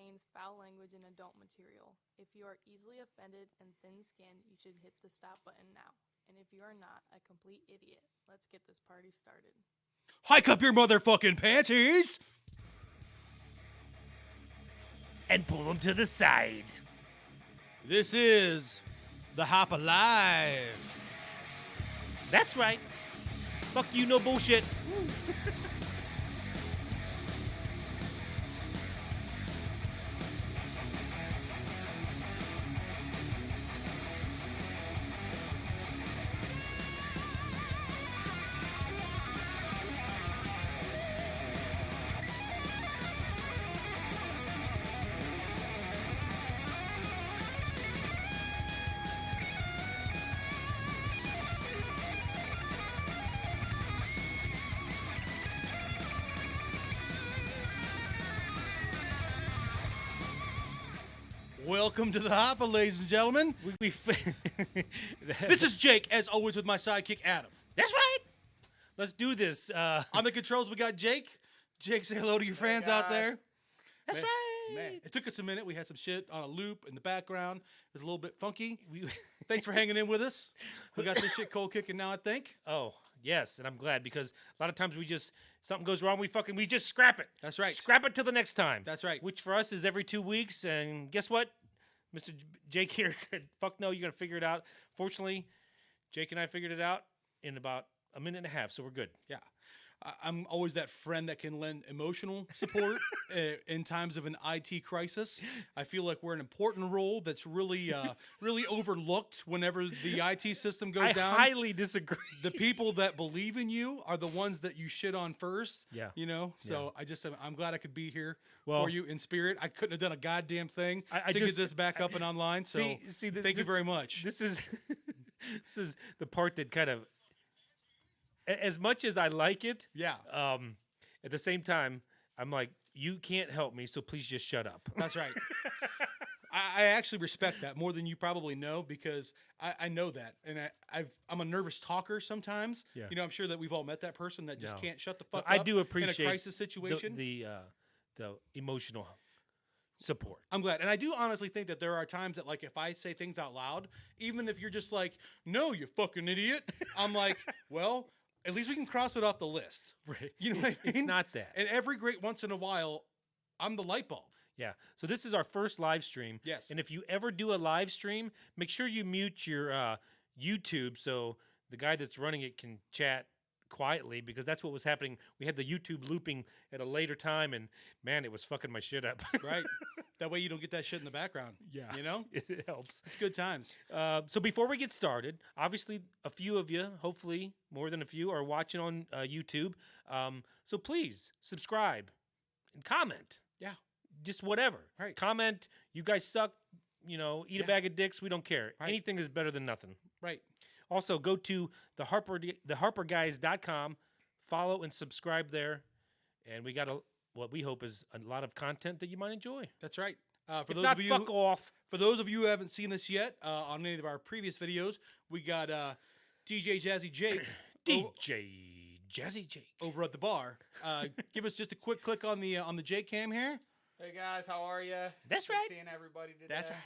contains foul language and adult material. If you are easily offended and thin-skinned, you should hit the stop button now. And if you are not a complete idiot, let's get this party started. Hike up your motherfucking panties! And pull them to the side. This is the Hop Alive. That's right. Fuck you, no bullshit. Welcome to the Hoppa, ladies and gentlemen. This is Jake, as always, with my sidekick, Adam. That's right. Let's do this. On the controls, we got Jake. Jake, say hello to your fans out there. That's right. Man, it took us a minute. We had some shit on a loop in the background. It was a little bit funky. Thanks for hanging in with us. We got this shit cold kicking now, I think. Oh, yes, and I'm glad because a lot of times something goes wrong, we just scrap it. That's right. Scrap it till the next time. That's right. Which for us is every 2 weeks, and guess what? Mr. Jake here said, fuck no, you're going to figure it out. Fortunately, Jake and I figured it out in about a minute and a half, so we're good. Yeah. I'm always that friend that can lend emotional support in times of an IT crisis. I feel like we're an important role that's really really overlooked whenever the IT system goes down. I highly disagree. The people that believe in you are the ones that you shit on first. Yeah. You know? So I'm glad I could be here Well, for you in spirit. I couldn't have done a goddamn thing to get this back up and online. So thank you very much. This is this is the part that kind of, as much as I like it, Yeah. At the same time, I'm like, you can't help me, so please just shut up. That's right. I actually respect that more than you probably know because I know that. And I'm a nervous talker sometimes. Yeah. You know, I'm sure that we've all met that person that just can't shut the fuck I up do appreciate in a crisis situation. the emotional support. I'm glad. And I do honestly think that there are times that, like, if I say things out loud, even if you're just like, no, you fucking idiot, I'm like, well, at least we can cross it off the list. Right. You know what I mean? It's not that. And every great once in a while, I'm the light bulb. Yeah. So this is our first live stream. Yes. And if you ever do a live stream, make sure you mute your YouTube so the guy that's running it can chat quietly, because that's what was happening. We had the YouTube looping at a later time, and man, it was fucking my shit up. Right. That way you don't get that shit in the background. Yeah. You know? It helps. It's good times. So before we get started, obviously a few of you, hopefully more than a few, are watching on YouTube. So please subscribe and comment. Yeah. Just whatever. Right. Comment. You guys suck. You know, eat a bag of dicks. We don't care. Right. Anything is better than nothing. Right. Also, go to theharperguys.com. Follow and subscribe there. And we got what we hope is a lot of content that you might enjoy. That's right. If not, fuck off. For those of you who haven't seen us yet, on any of our previous videos, we got DJ Jazzy Jake. DJ Jazzy Jake over at the bar. Give us just a quick click on the Jake cam here. Hey guys, how are you? That's Good right. Seeing everybody today. That's right.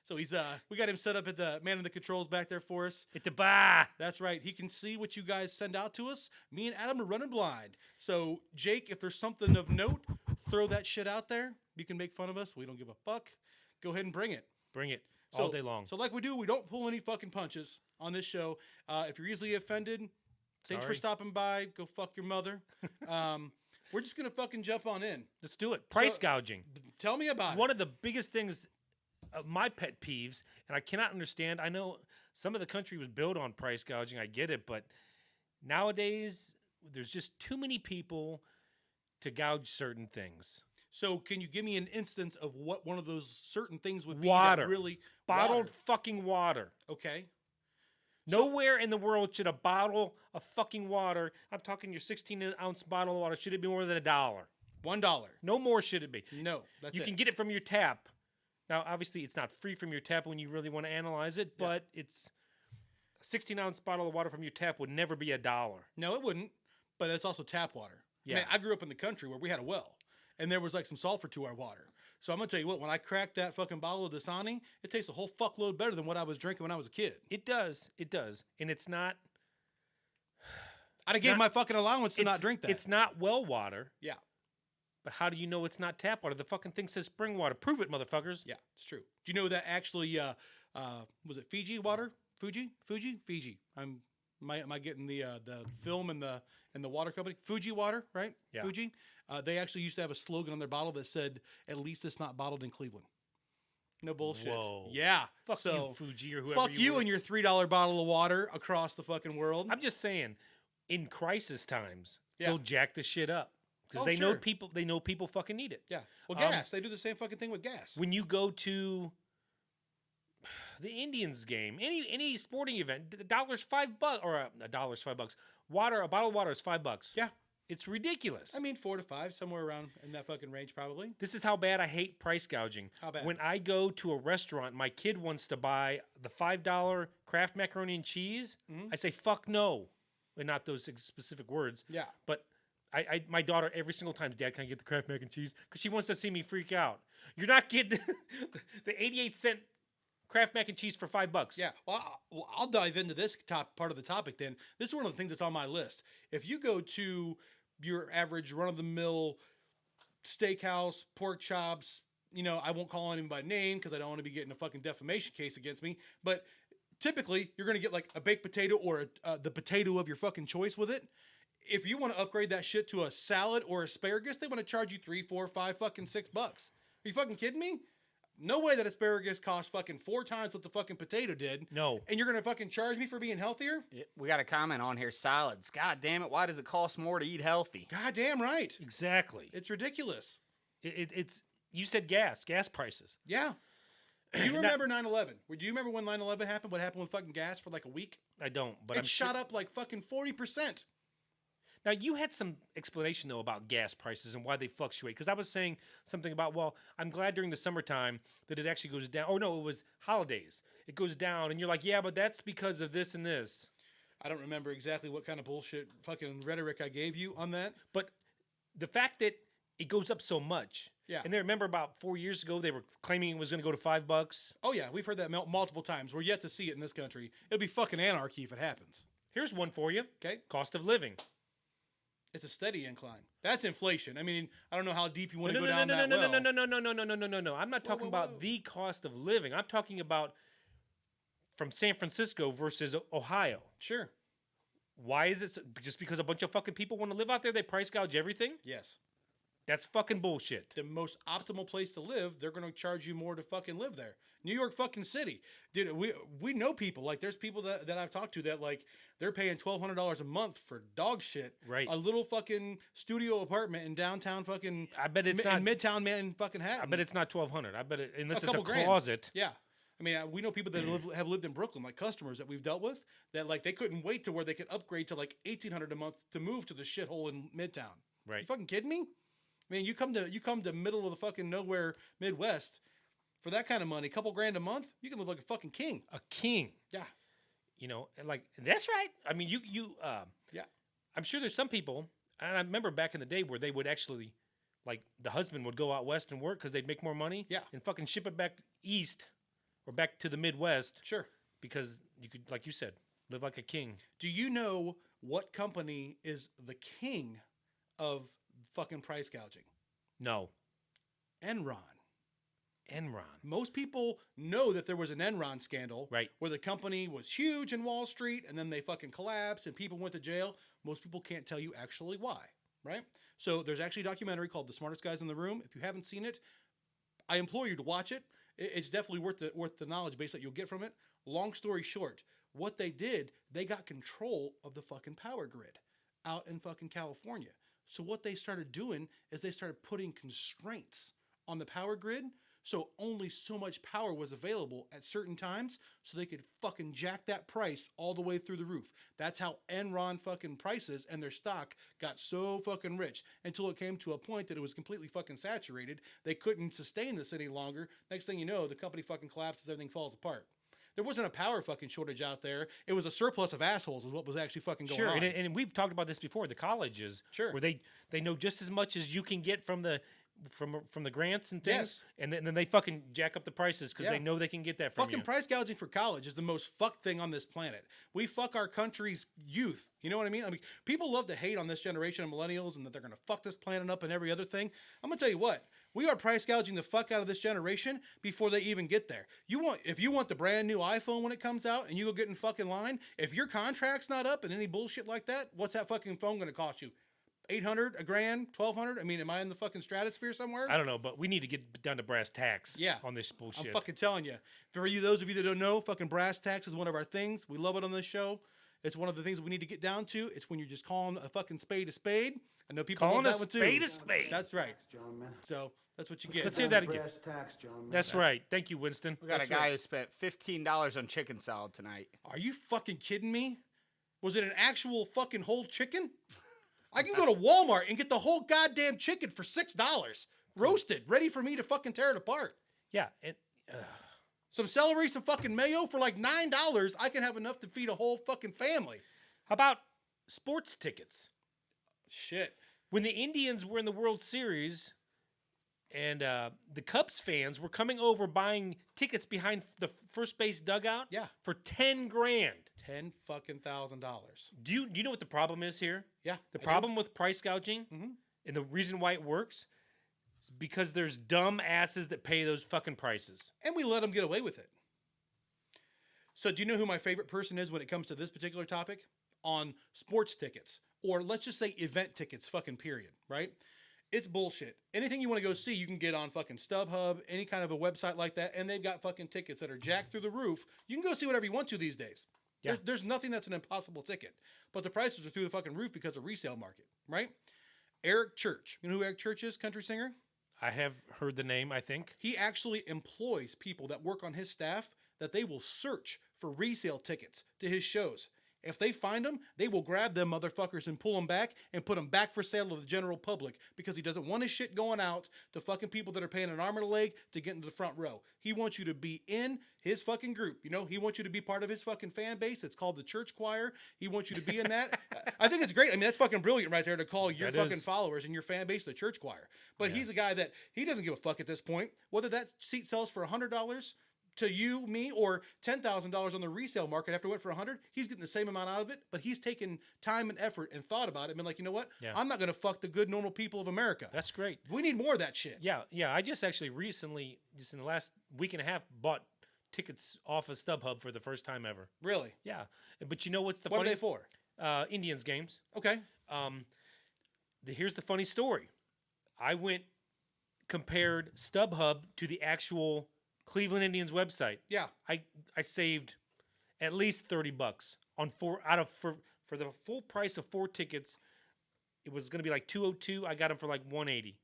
So he's we got him set up at the man in the controls back there for us. At the bar. That's right. He can see what you guys send out to us. Me and Adam are running blind. So Jake, if there's something of note, throw that shit out there. You can make fun of us. We don't give a fuck. Go ahead and bring it. Bring it all day long. So like we do, we don't pull any fucking punches on this show. If you're easily offended, thanks for stopping by. Go fuck your mother. We're just going to fucking jump on in. Let's do it. Price gouging. Tell me about it. One of the biggest things, my pet peeves, and I cannot understand. I know some of the country was built on price gouging. I get it. But nowadays, there's just too many people to gouge certain things. So can you give me an instance of what one of those certain things would be? Water. That really Bottled fucking water. Okay. Nowhere in the world should a bottle of fucking water, I'm talking your 16-ounce bottle of water, should it be more than $1? $1. No more should it be. No, that's You can get it from your tap. Now, obviously, it's not free from your tap when you really want to analyze it, but it's a 16-ounce bottle of water from your tap would never be $1. No, it wouldn't. But it's also tap water. Yeah. I grew up in the country where we had a well, and there was like some sulfur to our water. So I'm gonna tell you what, when I cracked that fucking bottle of Dasani, it tastes a whole fuckload better than what I was drinking when I was a kid. It does, and it's not. I It's gave not- my fucking allowance to not drink that. It's not well water. Yeah. But how do you know it's not tap water? The fucking thing says spring water. Prove it, motherfuckers. Yeah, it's true. Do you know that actually? Was it Fiji water? Fiji. Am I getting the film and the water company? Fuji water, right? Yeah. Fuji. They actually used to have a slogan on their bottle that said, "At least it's not bottled in Cleveland." No bullshit. Whoa. Yeah. Fuck so, you, Fuji, or whoever. fuck you were. and your $3 bottle of water across the fucking world. I'm just saying, in crisis times, Yeah. they'll jack the shit up because Oh, they sure. know people. They know people fucking need it. Yeah. Well, Um, gas. They do the same fucking thing with gas. When you go to the Indians game, any sporting event, $1's $5 or $1's $5. Water, a bottle of water is $5. Yeah. It's ridiculous. I mean, 4 to 5, somewhere around in that fucking range, probably. This is how bad I hate price gouging. How bad? When I go to a restaurant, my kid wants to buy the $5 Kraft macaroni and cheese. Mhm. I say fuck no, and not those specific words. Yeah. But my daughter every single time, Dad, can I get the Kraft mac and cheese? Because she wants to see me freak out. You're not getting the 88-cent Kraft mac and cheese for $5. Yeah, well, I'll dive into this top part of the topic then. This is one of the things that's on my list. If you go to your average run-of-the-mill steakhouse, pork chops, I won't call anyone by name because I don't want to be getting a fucking defamation case against me, but typically you're going to get like a baked potato or the potato of your fucking choice with it. If you want to upgrade that shit to a salad or asparagus, they want to charge you $3, $4, $5, fucking $6. Are you fucking kidding me? No way that asparagus costs fucking 4 times what the fucking potato did. No. And you're gonna fucking charge me for being healthier? We got a comment on here. Salads. God damn it. Why does it cost more to eat healthy? God damn right. Exactly. It's ridiculous. It's you said gas prices. Yeah. Do you remember 9/11? Do you remember when 9/11 happened? What happened with fucking gas for like a week? I don't, but It shot up like fucking 40%. Now, you had some explanation, though, about gas prices and why they fluctuate. Because I was saying something about, well, I'm glad during the summertime that it actually goes down. Oh, no, it was holidays. It goes down. And you're like, yeah, but that's because of this and this. I don't remember exactly what kind of bullshit fucking rhetoric I gave you on that. But the fact that it goes up so much. Yeah. And they remember about 4 years ago, they were claiming it was going to go to $5. Oh, yeah. We've heard that multiple times. We're yet to see it in this country. It'll be fucking anarchy if it happens. Here's one for you. Okay? Cost of living. It's a steady incline. That's inflation. I mean, I don't know how deep you want to No, go no, down no, that no, well. no, no, no, no, no, no, no, no, no, no. I'm not talking whoa, about whoa. the cost of living. I'm talking about from San Francisco versus Ohio. Sure. Why is it just because a bunch of fucking people want to live out there? They price gouge everything. Yes. That's fucking bullshit. The most optimal place to live, they're going to charge you more to fucking live there. New York fucking City. Dude, we know people. Like, there's people that I've talked to that, like, they're paying $1,200 a month for dog shit. Right. A little fucking studio apartment in downtown fucking... I bet it's not. in Midtown man fucking Hatton. I bet it's not $1,200. I bet it, unless it's a couple grand. closet. Yeah. I mean, we know people that have lived in Brooklyn, like customers that we've dealt with, that, like, they couldn't wait to where they could upgrade to, like, $1,800 a month to move to the shithole in Midtown. Right. You fucking kidding me? I mean, you come to middle of the fucking nowhere Midwest for that kind of money, couple grand a month, you can live like a fucking king. A king. Yeah. You know, and like that's right. I mean, Yeah. I'm sure there's some people, and I remember back in the day where they would actually, like, the husband would go out west and work because they'd make more money. Yeah. And fucking ship it back east or back to the Midwest Sure. because you could, like you said, live like a king. Do you know what company is the king of fucking price gouging? No. Enron. Enron. Most people know that there was an Enron scandal, Right. where the company was huge in Wall Street and then they fucking collapsed and people went to jail. Most people can't tell you actually why, right? So there's actually a documentary called The Smartest Guys in the Room. If you haven't seen it, I implore you to watch it. It's definitely worth the knowledge base that you'll get from it. Long story short, what they did, they got control of the fucking power grid out in fucking California. So what they started doing is they started putting constraints on the power grid. So only so much power was available at certain times so they could fucking jack that price all the way through the roof. That's how Enron fucking prices and their stock got so fucking rich until it came to a point that it was completely fucking saturated. They couldn't sustain this any longer. Next thing you know, the company fucking collapses, everything falls apart. There wasn't a power fucking shortage out there. It was a surplus of assholes is what was actually fucking going Sure, on. and we've talked about this before. The colleges, Sure. where they know just as much as you can get from the from the grants and things, Yes. and then they fucking jack up the prices because Yeah. they know they can get that from Fucking you. price gouging for college is the most fucked thing on this planet. We fuck our country's youth. You know what I mean? People love to hate on this generation of millennials and that they're going to fuck this planet up and every other thing. I'm going to tell you what. We are price gouging the fuck out of this generation before they even get there. If you want the brand new iPhone when it comes out and you go get in fucking line, if your contract's not up and any bullshit like that, what's that fucking phone going to cost you? $800, a grand, $1,200? I mean, am I in the fucking stratosphere somewhere? I don't know, but we need to get down to brass tacks. Yeah. On this bullshit. I'm fucking telling you. For you, those of you that don't know, fucking brass tacks is one of our things. We love it on this show. It's one of the things we need to get down to. It's when you're just calling a fucking spade a spade. I know people Calling love a that one too. spade a spade. That's right. Gentlemen. So that's what you get. Let's hear that again. Brass tacks, gentlemen. That's right. Thank you, Winston. We got That's a guy right. who spent $15 on chicken salad tonight. Are you fucking kidding me? Was it an actual fucking whole chicken? I can go to Walmart and get the whole goddamn chicken for $6, roasted, ready for me to fucking tear it apart. Yeah. And, Some celery, some fucking mayo for like $9. I can have enough to feed a whole fucking family. how about sports tickets? Shit. When the Indians were in the World Series and the Cubs fans were coming over buying tickets behind the first base dugout Yeah. for 10 grand. $10,000. Do you know what the problem is here? Yeah. The I do. problem with price gouging Mhm. and the reason why it works is because there's dumb asses that pay those fucking prices. And we let them get away with it. So do you know who my favorite person is when it comes to this particular topic? On sports tickets, or let's just say event tickets, fucking period, right? It's bullshit. Anything you want to go see, you can get on fucking StubHub, any kind of a website like that, and they've got fucking tickets that are jacked through the roof. You can go see whatever you want to these days. Yeah. There's nothing that's an impossible ticket, but the prices are through the fucking roof because of resale market, right? Eric Church, you know who Eric Church is, country singer? I have heard the name, I think. He actually employs people that work on his staff that they will search for resale tickets to his shows. If they find them, they will grab them motherfuckers and pull them back and put them back for sale to the general public because he doesn't want his shit going out to fucking people that are paying an arm and a leg to get into the front row. He wants you to be in his fucking group. You know, he wants you to be part of his fucking fan base. It's called the church choir. He wants you to be in that. I think it's great. I mean, that's fucking brilliant right there to call your That fucking is. followers and your fan base the church choir. But he's a guy that he doesn't give a fuck at this point. Whether that seat sells for $100 to you, me, or $10,000 on the resale market after it went for $100, he's getting the same amount out of it, but he's taken time and effort and thought about it and been like, you know what? Yeah. I'm not going to fuck the good, normal people of America. That's great. We need more of that shit. Yeah. I just actually recently, just in the last week and a half, bought tickets off of StubHub for the first time ever. Really? Yeah. But you know what's the What are funny? they for? Indians games. Okay. Here's the funny story. I compared StubHub to the actual Cleveland Indians website. Yeah. I saved at least $30 on for the full price of 4 tickets. It was going to be like $202. I got them for like $180.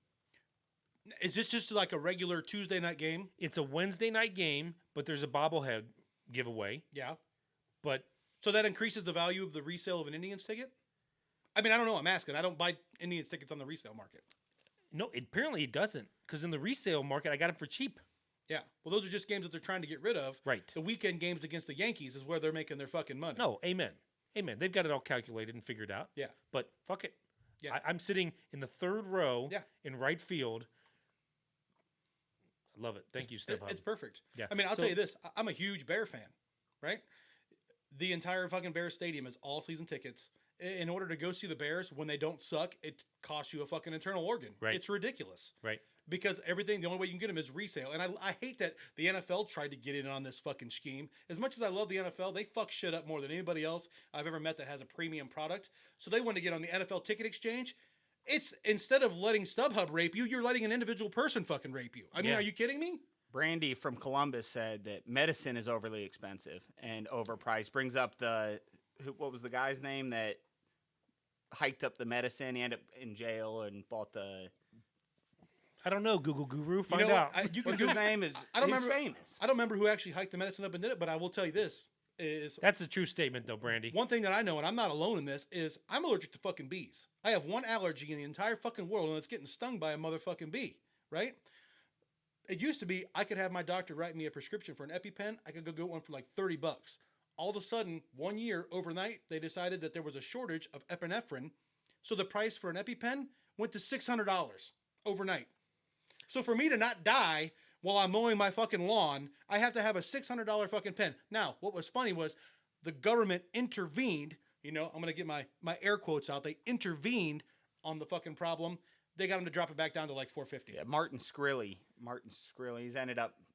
Is this just like a regular Tuesday night game? It's a Wednesday night game, but there's a bobblehead giveaway. Yeah. But So that increases the value of the resale of an Indians ticket? I mean, I don't know. I'm asking. I don't buy Indians tickets on the resale market. no, apparently it doesn't, because in the resale market, I got them for cheap. Yeah. Well, those are just games that they're trying to get rid of. Right. The weekend games against the Yankees is where they're making their fucking money. No, amen. Amen. They've got it all calculated and figured out. Yeah. But fuck it. Yeah. I'm sitting in the 3rd row Yeah. in right field. I love it. Thank you, It- StubHub. It's perfect. Yeah. I mean, I'll So- tell you this. I'm a huge Bear fan, right? The entire fucking Bears stadium is all season tickets. In order to go see the Bears when they don't suck, it costs you a fucking internal organ. Right. It's ridiculous. Right. Because everything, the only way you can get them is resale. And I hate that the NFL tried to get in on this fucking scheme. As much as I love the NFL, they fuck shit up more than anybody else I've ever met that has a premium product. So they want to get on the NFL ticket exchange. It's instead of letting StubHub rape you, you're letting an individual person fucking rape you. I mean, Yeah. are you kidding me? Brandy from Columbus said that medicine is overly expensive and overpriced. Brings up what was the guy's name that hiked up the medicine? He ended up in jail and bought the. I don't know, Google Guru. Find you know out. What? You can What's do. his name? Is I don't he's remember. famous. I don't remember who actually hiked the medicine up and did it, but I will tell you this: is That's a true statement, though, Brandy. one thing that I know, and I'm not alone in this, is I'm allergic to fucking bees. I have one allergy in the entire fucking world, and it's getting stung by a motherfucking bee, right? It used to be I could have my doctor write me a prescription for an EpiPen. I could go get one for like $30. All of a sudden, 1 year overnight, they decided that there was a shortage of epinephrine, so the price for an EpiPen went to $600 overnight. So for me to not die while I'm mowing my fucking lawn, I have to have a $600 fucking pen. Now, what was funny was the government intervened. I'm going to get my air quotes out. They intervened on the fucking problem. They got him to drop it back down to like 450. Yeah, Martin Skrilly.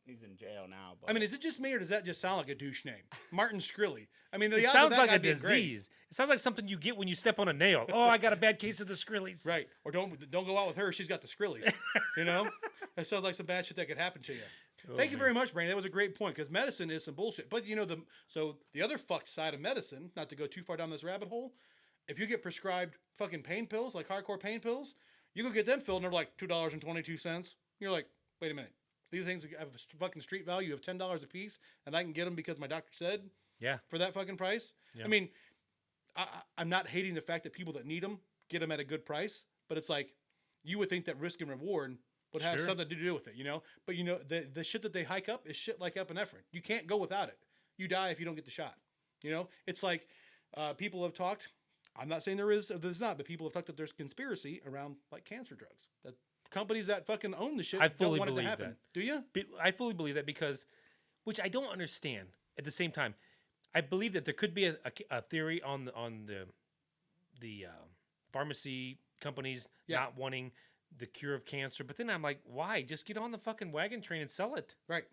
He's in jail now. But I mean, is it just me or does that just sound like a douche name? Martin Skrilly. I mean, the It odds of sounds that like guy a being great. disease. It sounds like something you get when you step on a nail. Oh, I got a bad case of the Skrillies. Right. Or don't go out with her. She's got the Skrillies. That sounds like some bad shit that could happen to you. Thank you very much, Brandon. That was a great point because medicine is some bullshit. But the other fucked side of medicine, not to go too far down this rabbit hole, if you get prescribed fucking pain pills, like hardcore pain pills, you go get them filled and they're like $2.22. You're like, wait a minute. These things have a fucking street value of $10 a piece, and I can get them because my doctor said for that fucking price. Yeah. I mean, I'm not hating the fact that people that need them get them at a good price, but it's like you would think that risk and reward would have something to do with it, But the shit that they hike up is shit like epinephrine. You can't go without it. You die if you don't get the shot. It's like people have talked. I'm not saying there's not, but people have talked that there's conspiracy around like cancer drugs. That companies that fucking own the shit I don't fully want it to believe happen. that. Do you? I fully believe that because, which I don't understand. At the same time, I believe that there could be a theory on the pharmacy companies not wanting the cure of cancer. But then I'm like, why? Just get on the fucking wagon train and sell it. Right.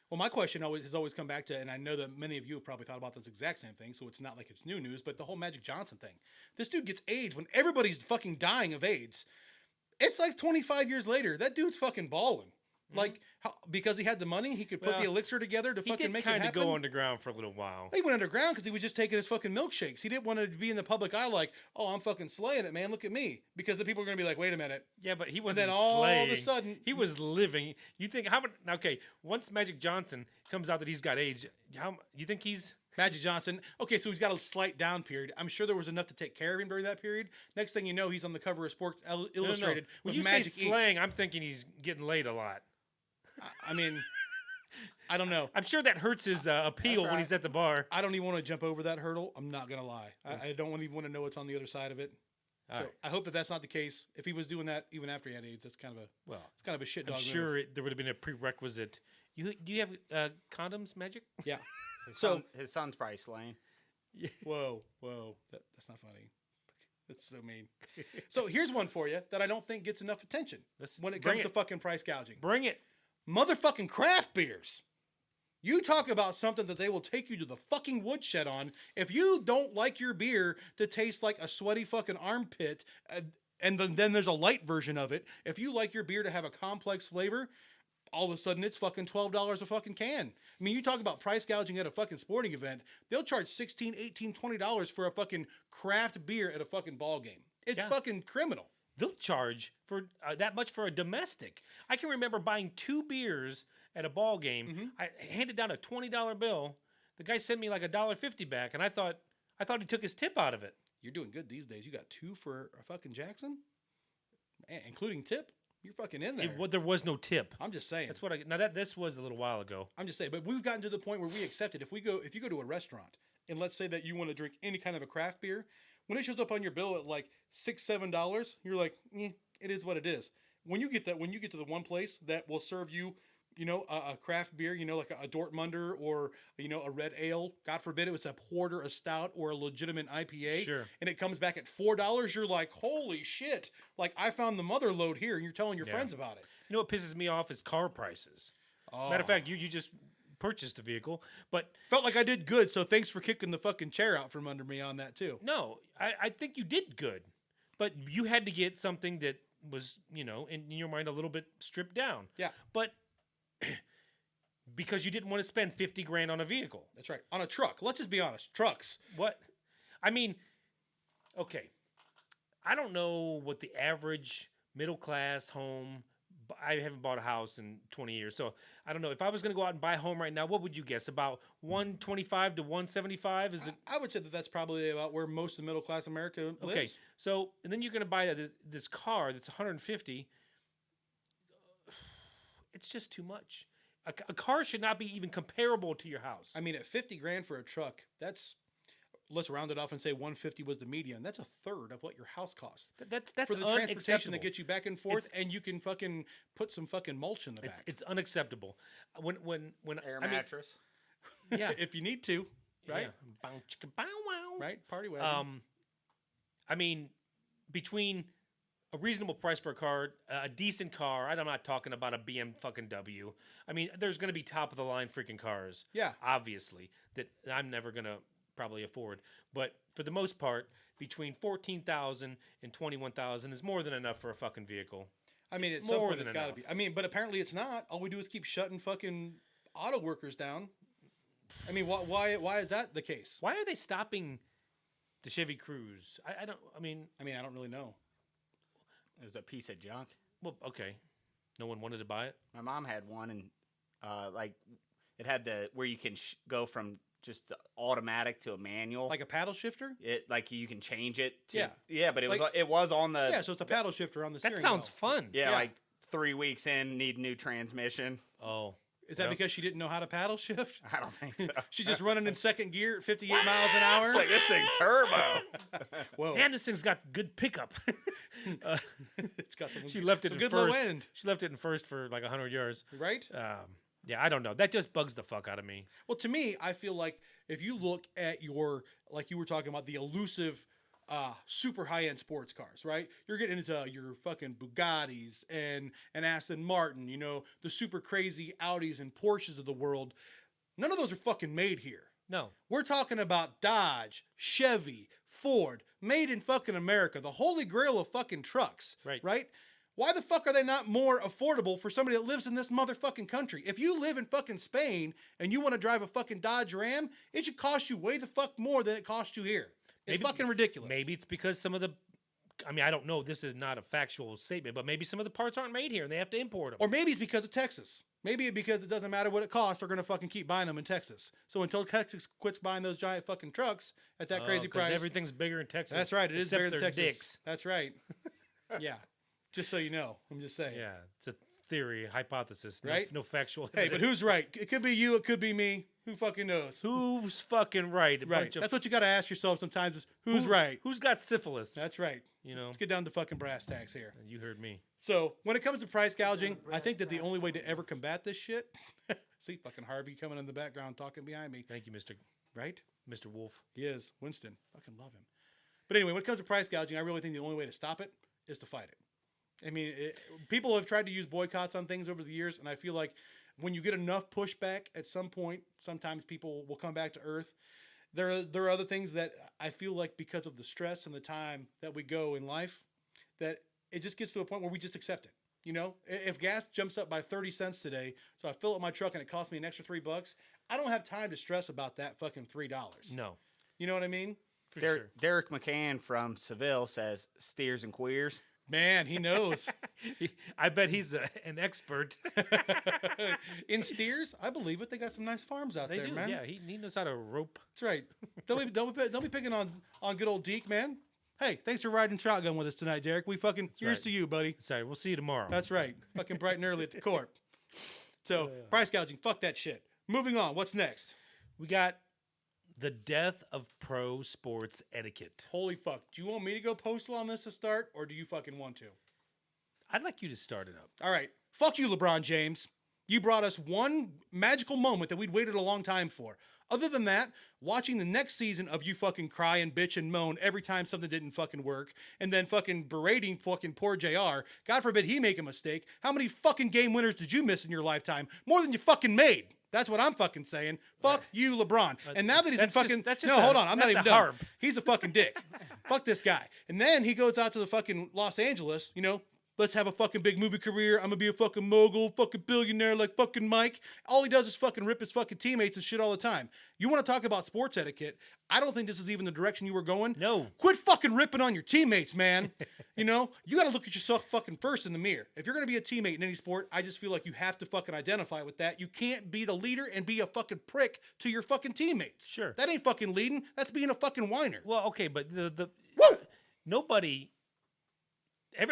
Well, my question has always come back to, and I know that many of you have probably thought about this exact same thing, so it's not like it's new news, but the whole Magic Johnson thing. This dude gets AIDS when everybody's fucking dying of AIDS. It's like 25 years later. That dude's fucking balling. Like, because he had the money, he could put the elixir together to fucking make it happen. He did kind of go underground for a little while. He went underground because he was just taking his fucking milkshakes. He didn't want to be in the public eye like, oh, I'm fucking slaying it, man. Look at me. Because the people are going to be like, wait a minute. Yeah, but he wasn't then all slaying. of a sudden... He was living. You think, okay, once Magic Johnson comes out that he's got AIDS, you think he's... Magic Johnson. Okay, so he's got a slight down period. I'm sure there was enough to take care of him during that period. Next thing you know, he's on the cover of Sports Illustrated No. When with you Magic say slaying, I'm thinking he's getting laid a lot. I mean, I don't know. I'm sure that hurts his appeal when he's at the bar. I don't even want to jump over that hurdle. I'm not going to lie. I don't even want to know what's on the other side of it. All right. I hope that that's not the case. If he was doing that even after he had AIDS, that's kind of a shit dog I'm move. sure there would have been a prerequisite. Do you have condoms, Magic? Yeah. his son's probably slaying. Whoa. That's not funny. That's so mean. So here's one for you that I don't think gets enough attention when it comes to fucking price gouging. Bring it. Motherfucking craft beers. You talk about something that they will take you to the fucking woodshed on. If you don't like your beer to taste like a sweaty fucking armpit, and then there's a light version of it. If you like your beer to have a complex flavor, all of a sudden it's fucking $12 a fucking can. I mean, you talk about price gouging at a fucking sporting event. They'll charge $16, $18, $20 for a fucking craft beer at a fucking ball game. It's fucking criminal. They'll charge for that much for a domestic. I can remember buying 2 beers at a ball game. Mm-hmm. I handed down a $20 bill. The guy sent me like $1.50 back, and I thought he took his tip out of it. You're doing good these days. You got 2 for a fucking Jackson, man, including tip. You're fucking in there. There was no tip. I'm just saying. That's what this was a little while ago. I'm just saying, but we've gotten to the point where we accept it. If you go to a restaurant and let's say that you want to drink any kind of a craft beer, when it shows up on your bill at like $6-7, you're like, it is what it is. When you get to the one place that will serve you, a craft beer, like a Dortmunder or a red ale. God forbid it was a porter, a stout, or a legitimate IPA. Sure. And it comes back at $4. You're like, holy shit! Like I found the mother load here, and you're telling your friends about it. You know what pisses me off is car prices. Matter of fact, you just purchased a vehicle, but felt like I did good. So thanks for kicking the fucking chair out from under me on that too. No, I think you did good, but you had to get something that was in your mind a little bit stripped down. Yeah, but because you didn't want to spend $50,000 on a vehicle. That's right. On a truck. Let's just be honest. Trucks. What? I mean, okay. I don't know what the average middle class home. I haven't bought a house in 20 years, so I don't know. If I was going to go out and buy a home right now, what would you guess? About 125 to 175? Is it? I would say that that's probably about where most of the middle class America lives. Okay. So, and then you're going to buy this car that's 150. It's just too much. A car should not be even comparable to your house. I mean, at $50,000 for a truck, that's let's round it off and say 150 was the median. That's a third of what your house costs. That's For the transportation unacceptable. that gets you back and forth, and you can fucking put some fucking mulch in the back. It's unacceptable. When Air I mean, mattress. yeah, if you need to, right? Yeah. Bow, chicka, bow, wow. Right? Party wagon. I mean, between a reasonable price for a car, a decent car. I'm not talking about a BM fucking W. I mean, there's going to be top of the line freaking cars. Yeah. Obviously, that I'm never going to probably afford. But for the most part, between 14,000 and 21,000 is more than enough for a fucking vehicle. I mean, at some more point than it's got to enough. be. I mean, but apparently it's not. All we do is keep shutting fucking auto workers down. I mean, why is that the case? Why are they stopping the Chevy Cruze? I don't. I mean, I don't really know. It was a piece of junk. well, okay. No one wanted to buy it. My mom had one, and like it had the where you can go from just automatic to a manual. Like a paddle shifter? It like you can change it. To, Yeah. yeah, but Like- it was on the Yeah, so it's a paddle shifter on the steering That sounds wheel. fun. yeah, Yeah. like 3 weeks in, need new transmission. Oh, Is that Well. because she didn't know how to paddle shift? I don't think so. She's just running in second gear at 58 miles an hour? It's like this thing turbo. Whoa. and this thing's got good pickup. It's got some, She left it some in good low first. end, She left it in first for like 100 yards. right? Yeah, I don't know. That just bugs the fuck out of me. Well, to me, I feel like if you look at your, like you were talking about, the elusive, super high-end sports cars, right? You're getting into your fucking Bugattis and Aston Martin, you know, the super crazy Audis and Porsches of the world. None of those are fucking made here. No. We're talking about Dodge, Chevy, Ford, made in fucking America, the holy grail of fucking trucks, Right. right? Why the fuck are they not more affordable for somebody that lives in this motherfucking country? If you live in fucking Spain and you want to drive a fucking Dodge Ram, it should cost you way the fuck more than it costs you here. It's Maybe- fucking ridiculous. Maybe it's because some of the, I mean, I don't know. This is not a factual statement, but maybe some of the parts aren't made here and they have to import them. Or maybe it's because of Texas. Maybe it's because it doesn't matter what it costs, they're going to fucking keep buying them in Texas. So until Texas quits buying those giant fucking trucks at that crazy price. Everything's bigger in Texas. That's right. It is except bigger than their Texas. dicks. That's right. Yeah. Just so you know. I'm just saying. Yeah, it's a theory, hypothesis, Right? No factual. Hey, but evidence. who's right? It could be you. It could be me. Who fucking knows? who's fucking right? A Right. bunch of That's what you got to ask yourself sometimes is who's right? Who's got syphilis? That's right. you know. Let's get down to fucking brass tacks here. You heard me. So when it comes to price gouging, I think that the only way to ever combat this shit, see fucking Harvey coming in the background talking behind me, Thank you, Mr. right? Mr. Wolf. He is. Winston. Fucking love him. But anyway, when it comes to price gouging, I really think the only way to stop it is to fight it. I mean, people have tried to use boycotts on things over the years, and I feel like when you get enough pushback at some point, sometimes people will come back to earth. There are other things that I feel like because of the stress and the time that we go in life, that it just gets to a point where we just accept it. You know, if gas jumps up by 30 cents today, so I fill up my truck and it costs me an extra $3, I don't have time to stress about that fucking $3. No. You know what I mean? For sure. Derek McCann from Seville says steers and queers. Man, he knows. I bet he's an expert. In steers, I believe it. They got some nice farms out They there, do. man. Yeah, he knows how to rope. That's right. Don't be picking on good old Deke, man. Hey, thanks for riding shotgun with us tonight, Derek. We fucking here's right. to you, buddy. Sorry, we'll see you tomorrow. That's right. Fucking bright and early at the court. So price gouging, fuck that shit. Moving on. What's next? We got the death of pro sports etiquette. Holy fuck. Do you want me to go postal on this to start, or do you fucking want to? I'd like you to start it up. All right. Fuck you, LeBron James. You brought us one magical moment that we'd waited a long time for. Other than that, watching the next season of you fucking cry and bitch and moan every time something didn't fucking work, and then fucking berating fucking poor JR, God forbid he make a mistake. How many fucking game winners did you miss in your lifetime? More than you fucking made. That's what I'm fucking saying. Fuck you, LeBron. And now that he's in That's just- fucking... that's just no, a- hold on. I'm not that's even a done. harp. He's a fucking dick. Fuck this guy. And then he goes out to the fucking Los Angeles, you know, let's have a fucking big movie career. I'm gonna be a fucking mogul, fucking billionaire like fucking Mike. All he does is fucking rip his fucking teammates and shit all the time. You want to talk about sports etiquette? I don't think this is even the direction you were going. No. Quit fucking ripping on your teammates, man. You know, you got to look at yourself fucking first in the mirror. If you're gonna be a teammate in any sport, I just feel like you have to fucking identify with that. You can't be the leader and be a fucking prick to your fucking teammates. Sure. That ain't fucking leading. That's being a fucking whiner. Well, okay, but the Woo! nobody,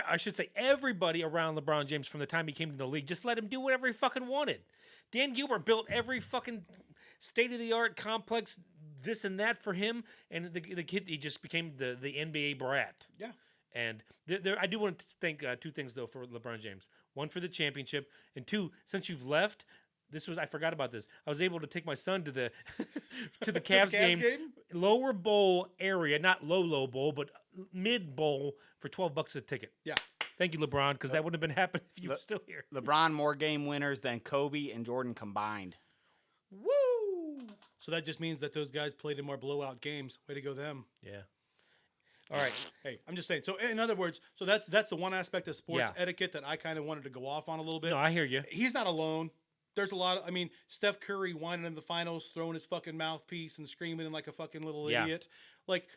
I should say everybody around LeBron James from the time he came to the league just let him do whatever he fucking wanted. Dan Gilbert built every fucking state-of-the-art complex this and that for him, and the kid, he just became the NBA brat. Yeah. And I do want to thank two things though for LeBron James. One, for the championship, and two, since you've left, I forgot about this. I was able to take my son to the to the Cavs game, lower bowl area, not low bowl, but mid bowl for $12 a ticket. Yeah. Thank you, LeBron, because that wouldn't have been happening if you were still here. LeBron more game winners than Kobe and Jordan combined. Woo! So that just means that those guys played in more blowout games. Way to go, them. Yeah. All right. Hey, I'm just saying. So in other words, so that's the one aspect of sports Yeah. etiquette that I kind of wanted to go off on a little bit. No, I hear you. He's not alone. There's a lot of, Steph Curry whining in the finals, throwing his fucking mouthpiece and screaming like a fucking little Yeah. idiot. Like,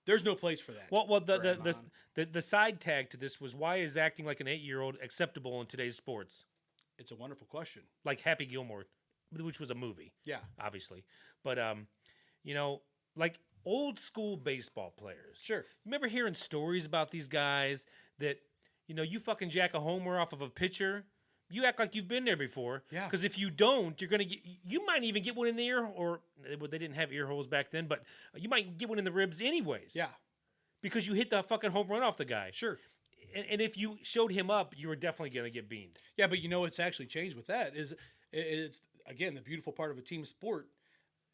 there's no place for that. Well, the side tag to this was, why is acting like an 8-year-old acceptable in today's sports? It's a wonderful question. Like Happy Gilmore, which was a movie. Yeah. Obviously. But like old school baseball players. Sure. Remember hearing stories about these guys that, you fucking jack a homer off of a pitcher, you act like you've been there before. Yeah. Because if you don't, you might even get one in the ear, or they didn't have ear holes back then, but you might get one in the ribs anyways. Yeah. Because you hit the fucking home run off the guy. Sure. And if you showed him up, you were definitely going to get beamed. Yeah, but it's actually changed with that. It's again, the beautiful part of a team sport.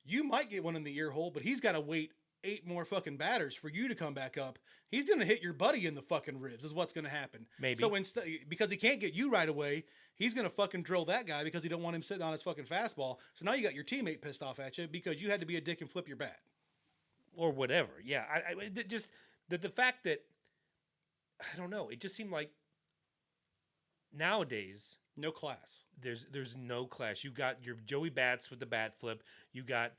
You might get one in the ear hole, but he's got to wait 8 more fucking batters for you to come back up. He's going to hit your buddy in the fucking ribs is what's going to happen. Maybe. So instead, because he can't get you right away, he's going to fucking drill that guy because he don't want him sitting on his fucking fastball. So now you got your teammate pissed off at you because you had to be a dick and flip your bat. Or whatever. Yeah. Just the fact that, I don't know, it just seemed like nowadays No class. there's no class. You got your Joey Bats with the bat flip. You got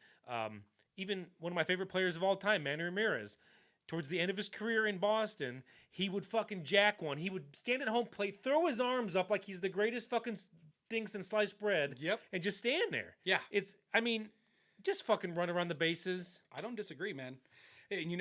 even one of my favorite players of all time, Manny Ramirez. Towards the end of his career in Boston, he would fucking jack one. He would stand at home plate, throw his arms up like he's the greatest fucking thing since sliced bread. Yep. And just stand there. Yeah. Just fucking run around the bases. I don't disagree, man. And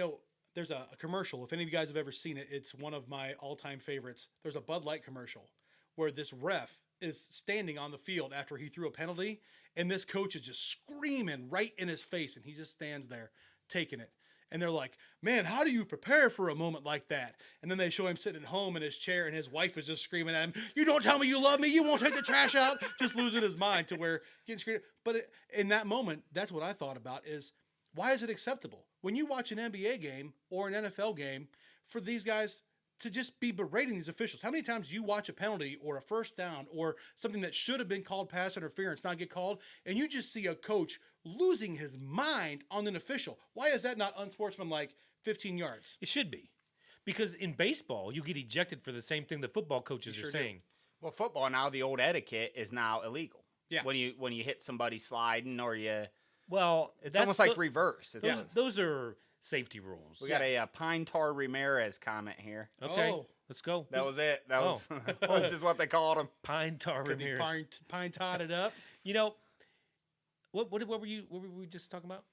there's a commercial. If any of you guys have ever seen it, it's one of my all-time favorites. There's a Bud Light commercial where this ref is standing on the field after he threw a penalty, and this coach is just screaming right in his face, and he just stands there taking it. And they're like, man, how do you prepare for a moment like that? And then they show him sitting at home in his chair, and his wife is just screaming at him, you don't tell me you love me, you won't take the trash out, just losing his mind to where getting screamed. But in that moment, that's what I thought about is, why is it acceptable when you watch an NBA game or an NFL game for these guys to just be berating these officials? How many times do you watch a penalty or a first down or something that should have been called pass interference not get called, and you just see a coach losing his mind on an official? Why is that not unsportsmanlike 15 yards? It should be. Because in baseball, you get ejected for the same thing the football coaches are saying. Well, football now, the old etiquette is now illegal. Yeah. When you hit somebody sliding or Well, it's almost like reverse. Those are safety rules. We got a Pine Tar Ramirez comment here. Okay, Oh. let's go. That was it. That was which is what they called him. Pine Tar Ramirez. Pine totted it up. What were we just talking about?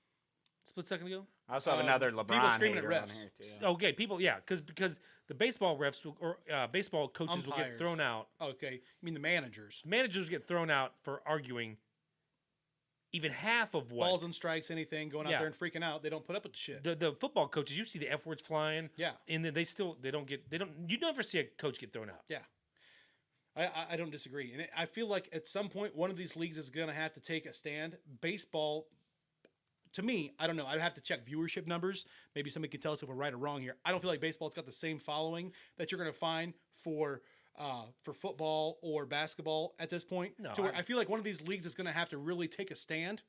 A split second ago. I also have another people LeBron screaming at hater on refs. here too. Okay, people, yeah, because the baseball refs or baseball coaches will get Umpires. thrown out. Okay, you mean the managers? Managers get thrown out for arguing even half of what Balls and strikes, anything, going out Yeah. there and freaking out. They don't put up with the shit. the football coaches. You see the F words flying. Yeah. and then they don't. You never see a coach get thrown out. Yeah. I don't disagree. And I feel like at some point, one of these leagues is going to have to take a stand. Baseball, to me, I don't know. I'd have to check viewership numbers. Maybe somebody can tell us if we're right or wrong here. I don't feel like baseball's got the same following that you're going to find for football or basketball at this point. No, to where I feel like one of these leagues is going to have to really take a stand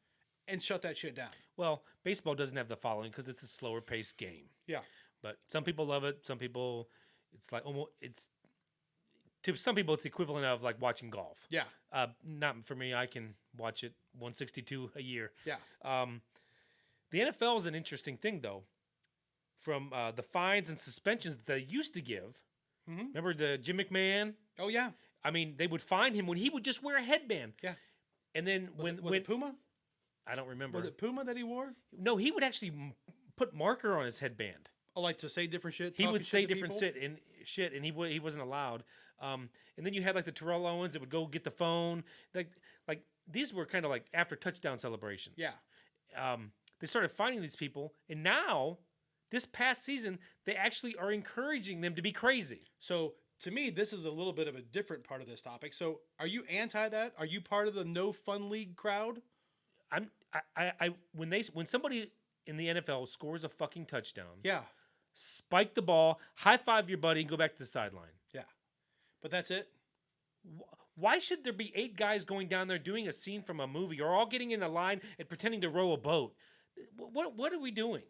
and shut that shit down. Well, baseball doesn't have the following because it's a slower paced game. Yeah. But some people love it. Some people, it's like almost to some people it's the equivalent of like watching golf. Yeah. Not for me. I can watch it 162 a year. Yeah. The NFL is an interesting thing though. From the fines and suspensions that they used to give. Mm-hmm. Remember the Jim McMahon? Oh, yeah. I mean, they would fine him when he would just wear a headband. Yeah. And then Was it Puma? I don't remember. Was it Puma that he wore? No, he would actually put marker on his headband. Oh, like to say different shit? He talking would shit say to different people? shit, and he wasn't allowed. And then you had like the Terrell Owens that would go get the phone. Like these were kind of like after touchdown celebrations. Yeah. They started finding these people, and now, this past season, they actually are encouraging them to be crazy. So to me, this is a little bit of a different part of this topic. So are you anti that? Are you part of the no fun league crowd? When somebody in the NFL scores a fucking touchdown, Yeah. spike the ball, high five your buddy, and go back to the sideline. Yeah. But that's it. Why should there be 8 guys going down there doing a scene from a movie, or all getting in a line and pretending to row a boat? What are we doing?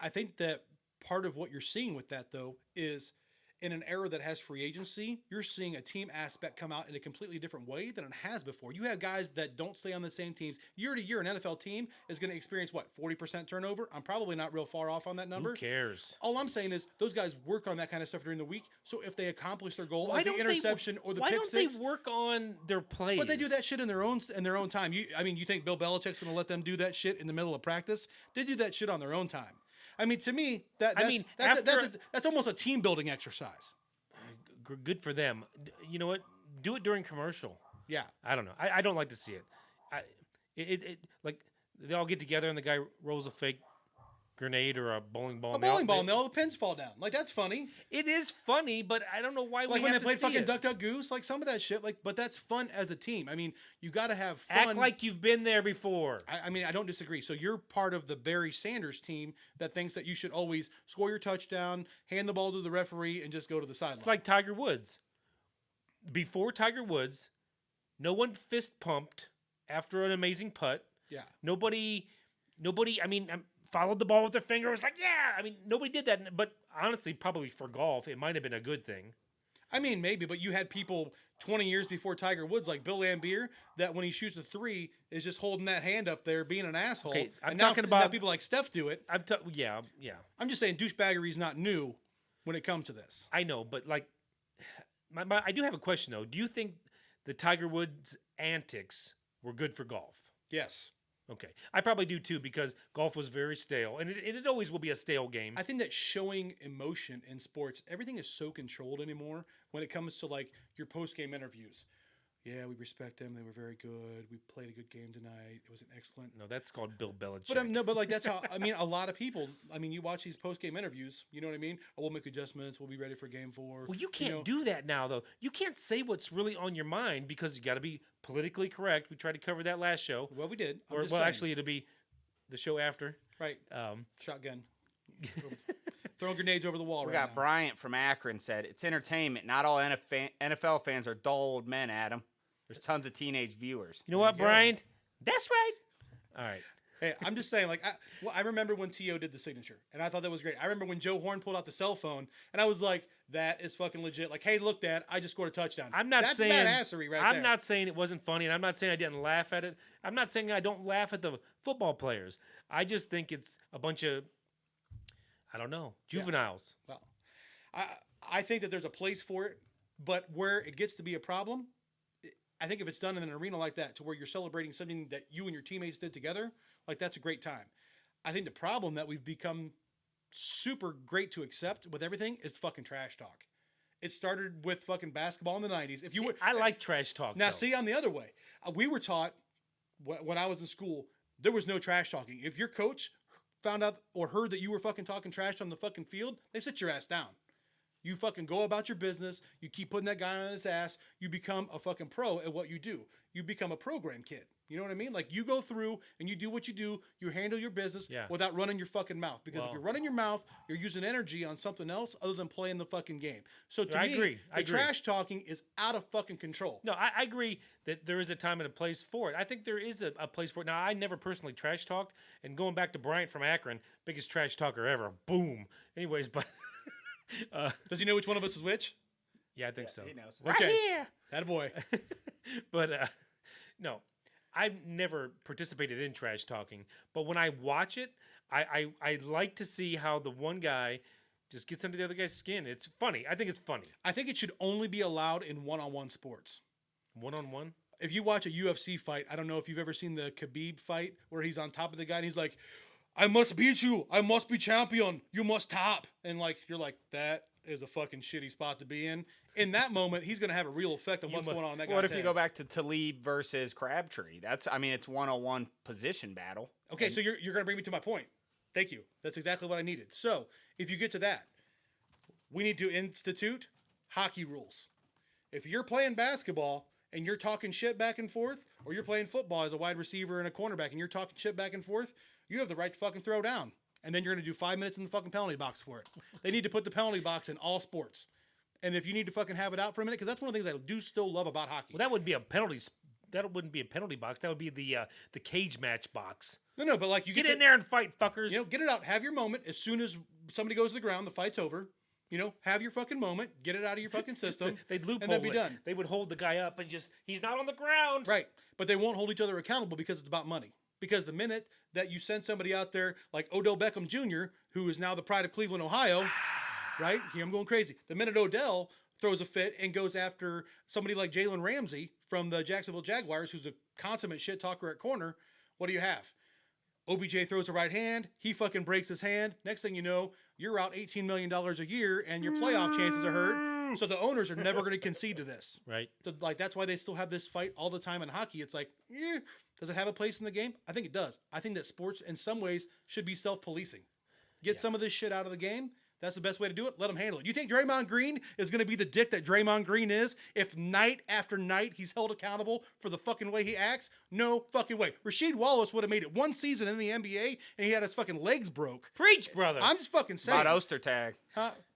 I think that part of what you're seeing with that, though, is in an era that has free agency, you're seeing a team aspect come out in a completely different way than it has before. You have guys that don't stay on the same teams. Year to year, an NFL team is going to experience, 40% turnover? I'm probably not real far off on that number. Who cares? All I'm saying is those guys work on that kind of stuff during the week. So if they accomplish their goal, of the interception or the why pick don't six, they work on their plays? but they do that shit in their own time. You think Bill Belichick's going to let them do that shit in the middle of practice? They do that shit on their own time. I mean, to me, that's almost a team building exercise. Good for them. You know what? Do it during commercial. Yeah. I don't know. I don't like to see it. Like they all get together and the guy rolls a fake grenade or a bowling ball. A bowling ball, and all the pins fall down. Like, that's funny. It is funny, but I don't know why we Like when have they played to see fucking it. Duck Duck Goose, like some of that shit. Like, but that's fun as a team. I mean, you got to have fun. Act like you've been there before. I mean, I don't disagree. So you're part of the Barry Sanders team that thinks that you should always score your touchdown, hand the ball to the referee, and just go to the sideline. It's like Tiger Woods. Before Tiger Woods, no one fist pumped after an amazing putt. Yeah. Nobody. I mean, followed the ball with their finger. It was like, yeah. I mean, nobody did that. But honestly, probably for golf, it might have been a good thing. I mean, maybe, but you had people 20 years before Tiger Woods, like Bill Lambier, that when he shoots a 3 is just holding that hand up there, being an asshole. Okay, I'm and talking now about people like Steph do it. Yeah. I'm just saying douchebaggery is not new when it comes to this. I know, but like, I do have a question though. Do you think the Tiger Woods antics were good for golf? Yes. Okay, I probably do too, because golf was very stale, and it always will be a stale game. I think that showing emotion in sports, everything is so controlled anymore when it comes to like your post-game interviews. Yeah, we respect them. They were very good. We played a good game tonight. It was an excellent. No, that's called Bill Belichick. But but like that's how I mean. A lot of people. I mean, you watch these post-game interviews. You know what I mean? Oh, we'll make adjustments. We'll be ready for game 4. Well, you can't do that now, though. You can't say what's really on your mind because you got to be politically correct. We tried to cover that last show. Well, we did. Actually, it'll be the show after. Right. Shotgun. Throwing grenades over the wall. We right got now. Bryant from Akron said, "It's entertainment. Not all NFL fans are dull old men, Adam. There's tons of teenage viewers." You know what, you go. Brian? That's right. All right. Hey, I'm just saying, like, I remember when T.O. did the signature, and I thought that was great. I remember when Joe Horn pulled out the cell phone, and I was like, that is fucking legit. Like, hey, look, Dad, I just scored a touchdown. That's saying badassery right there. I'm not saying it wasn't funny, and I'm not saying I didn't laugh at it. I'm not saying I don't laugh at the football players. I just think it's a bunch of, I don't know, juveniles. Yeah. Well, I think that there's a place for it, but where it gets to be a problem, I think if it's done in an arena like that, to where you're celebrating something that you and your teammates did together, like that's a great time. I think the problem that we've become super great to accept with everything is fucking trash talk. It started with fucking basketball in the 90s. I like trash talk. Now, though. see, on the other way, we were taught when I was in school, there was no trash talking. If your coach found out or heard that you were fucking talking trash on the fucking field, they sit your ass down. You fucking go about your business. You keep putting that guy on his ass. You become a fucking pro at what you do. You become a program kid. You know what I mean? Like, you go through and you do what you do. You handle your business without running your fucking mouth. Because if you're running your mouth, you're using energy on something else other than playing the fucking game. So to me, agree. trash talking is out of fucking control. No, I agree that there is a time and a place for it. I think there is a place for it. Now, I never personally trash talked. And going back to Bryant from Akron, biggest trash talker ever. Boom. Anyways, but... Does he know which one of us is which? Yeah, I think so. He knows. Right Okay. here. Attaboy. But no, I've never participated in trash talking. But when I watch it, I like to see how the one guy just gets under the other guy's skin. It's funny. I think it's funny. I think it should only be allowed in one-on-one sports. One-on-one? If you watch a UFC fight, I don't know if you've ever seen the Khabib fight where he's on top of the guy and he's like, I must beat you. I must be champion. You must top. And like, you're like, that is a fucking shitty spot to be in. In that moment, he's going to have a real effect on what's going on in that guy's What if head. you go back to Talib versus Crabtree? It's 1-on-1 position battle. Okay, so you're going to bring me to my point. Thank you. That's exactly what I needed. So if you get to that, we need to institute hockey rules. If you're playing basketball and you're talking shit back and forth, or you're playing football as a wide receiver and a cornerback and you're talking shit back and forth, you have the right to fucking throw down. And then you're going to do 5 minutes in the fucking penalty box for it. They need to put the penalty box in all sports. And if you need to fucking have it out for a minute, because that's one of the things I do still love about hockey. Well, that would be a penalty. That wouldn't be a penalty box. That would be the cage match box. No, but like you get in there and fight, fuckers. Get it out. Have your moment. As soon as somebody goes to the ground, the fight's over. Have your fucking moment. Get it out of your fucking system. They'd loophole and then be done. They would hold the guy up and he's not on the ground. Right. But they won't hold each other accountable because it's about money. Because the minute that you send somebody out there like Odell Beckham Jr., who is now the pride of Cleveland, Ohio, right? Here I'm going crazy. The minute Odell throws a fit and goes after somebody like Jalen Ramsey from the Jacksonville Jaguars, who's a consummate shit talker at corner, what do you have? OBJ throws a right hand. He fucking breaks his hand. Next thing you know, you're out $18 million a year and your playoff chances are hurt. So the owners are never going to concede to this. Right. So, that's why they still have this fight all the time in hockey. It's like, does it have a place in the game? I think it does. I think that sports in some ways should be self-policing. Get some of this shit out of the game. That's the best way to do it. Let them handle it. You think Draymond Green is going to be the dick that Draymond Green is if night after night he's held accountable for the fucking way he acts? No fucking way. Rasheed Wallace would have made it one season in the NBA and he had his fucking legs broke. Preach, brother. I'm just fucking saying. About Ostertag.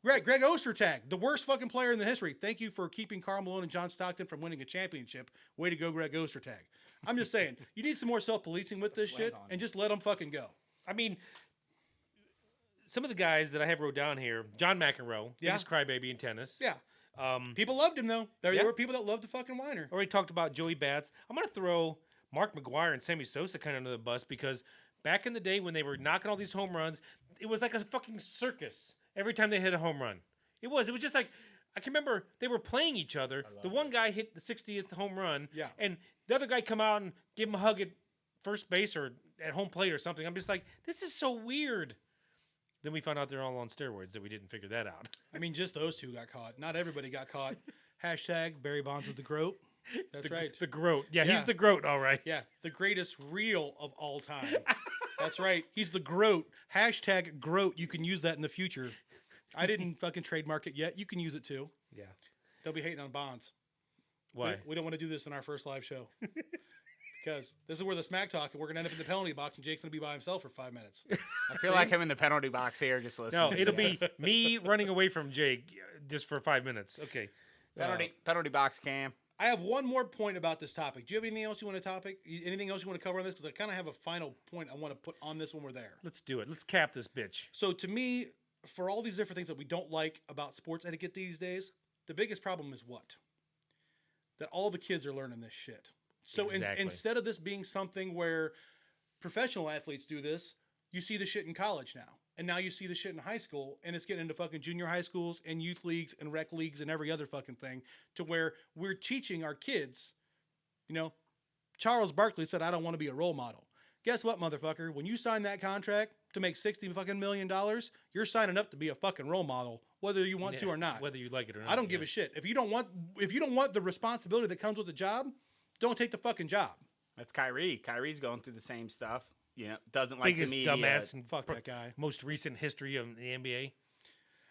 Greg Ostertag, the worst fucking player in the history. Thank you for keeping Karl Malone and John Stockton from winning a championship. Way to go, Greg Ostertag. I'm just saying, you need some more self-policing with this shit and just let them fucking go. I mean, some of the guys that I have wrote down here, John McEnroe, biggest crybaby in tennis. Yeah. People loved him, though. There were people that loved the fucking whiner. Already talked about Joey Bats. I'm going to throw Mark McGwire and Sammy Sosa kind of under the bus because back in the day when they were knocking all these home runs, it was like a fucking circus every time they hit a home run. It was just like, I can remember they were playing each other. The one guy hit the 60th home run, and the other guy come out and give him a hug at first base or at home plate or something. I'm just like, this is so weird. Then we found out they're all on steroids, that we didn't figure that out. I mean, just those two got caught. Not everybody got caught. Hashtag Barry Bonds is the GROAT. That's right. The GROAT. Yeah, he's the GROAT, all right. Yeah, the greatest reel of all time. That's right. He's the GROAT. Hashtag GROAT. You can use that in the future. I didn't fucking trademark it yet. You can use it too. Yeah. They'll be hating on Bonds. Why? We don't want to do this in our first live show. Because this is where the smack talk, and we're going to end up in the penalty box, and Jake's going to be by himself for 5 minutes. I feel like I'm in the penalty box here just listening. No, it'll be me running away from Jake just for 5 minutes. Okay. Penalty box cam. I have one more point about this topic. Do you have anything else you want to anything else you want to cover on this? Because I kind of have a final point I want to put on this when we're there. Let's do it. Let's cap this bitch. So to me, for all these different things that we don't like about sports etiquette these days, the biggest problem is what? That all the kids are learning this shit. So instead of this being something where professional athletes do this, you see the shit in college now. And now you see the shit in high school, and it's getting into fucking junior high schools and youth leagues and rec leagues and every other fucking thing, to where we're teaching our kids, Charles Barkley said, I don't want to be a role model. Guess what, motherfucker? When you sign that contract to make $60 fucking million, you're signing up to be a fucking role model, whether you want to or not. Whether you like it or not. I don't give a shit. If you don't want the responsibility that comes with the job, don't take the fucking job. That's Kyrie. Kyrie's going through the same stuff. Doesn't like biggest the media. Dumbass and Fuck that guy. Most recent history of the NBA.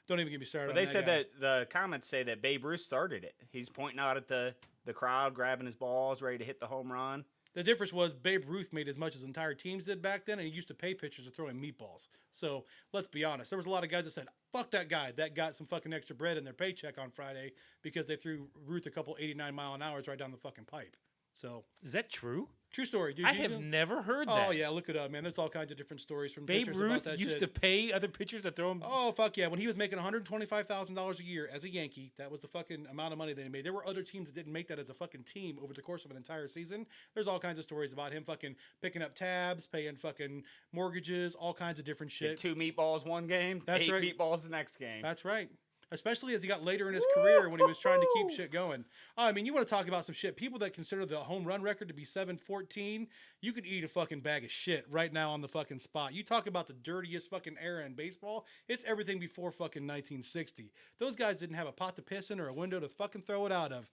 Don't even get me started. But they said that the comments say that Babe Ruth started it. He's pointing out at the crowd, grabbing his balls, ready to hit the home run. The difference was Babe Ruth made as much as entire teams did back then, and he used to pay pitchers to throw him meatballs. So let's be honest. There was a lot of guys that said, fuck that guy. That got some fucking extra bread in their paycheck on Friday because they threw Ruth a couple 89-mile-an-hours right down the fucking pipe. So is that true? True story, dude. I have never heard that. Oh yeah, look it up, man. There's all kinds of different stories from Babe pitchers Ruth about that used shit. to pay other pitchers to throw him. Oh fuck yeah! When he was making $125,000 a year as a Yankee, that was the fucking amount of money that he made. There were other teams that didn't make that as a fucking team over the course of an entire season. There's all kinds of stories about him fucking picking up tabs, paying fucking mortgages, all kinds of different shit. Get 2 meatballs one game, That's 8 right. meatballs the next game. That's right. especially as he got later in his career when he was trying to keep shit going. I mean, you want to talk about some shit. People that consider the home run record to be 714, you could eat a fucking bag of shit right now on the fucking spot. You talk about the dirtiest fucking era in baseball. It's everything before fucking 1960. Those guys didn't have a pot to piss in or a window to fucking throw it out of.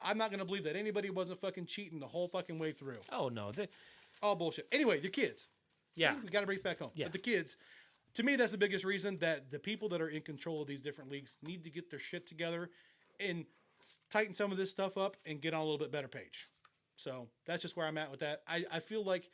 I'm not going to believe that anybody wasn't fucking cheating the whole fucking way through. Oh, no. All bullshit. Anyway, the kids. Yeah. We got to bring this back home. Yeah. But the kids, to me, that's the biggest reason that the people that are in control of these different leagues need to get their shit together and tighten some of this stuff up and get on a little bit better page. So that's just where I'm at with that. I feel like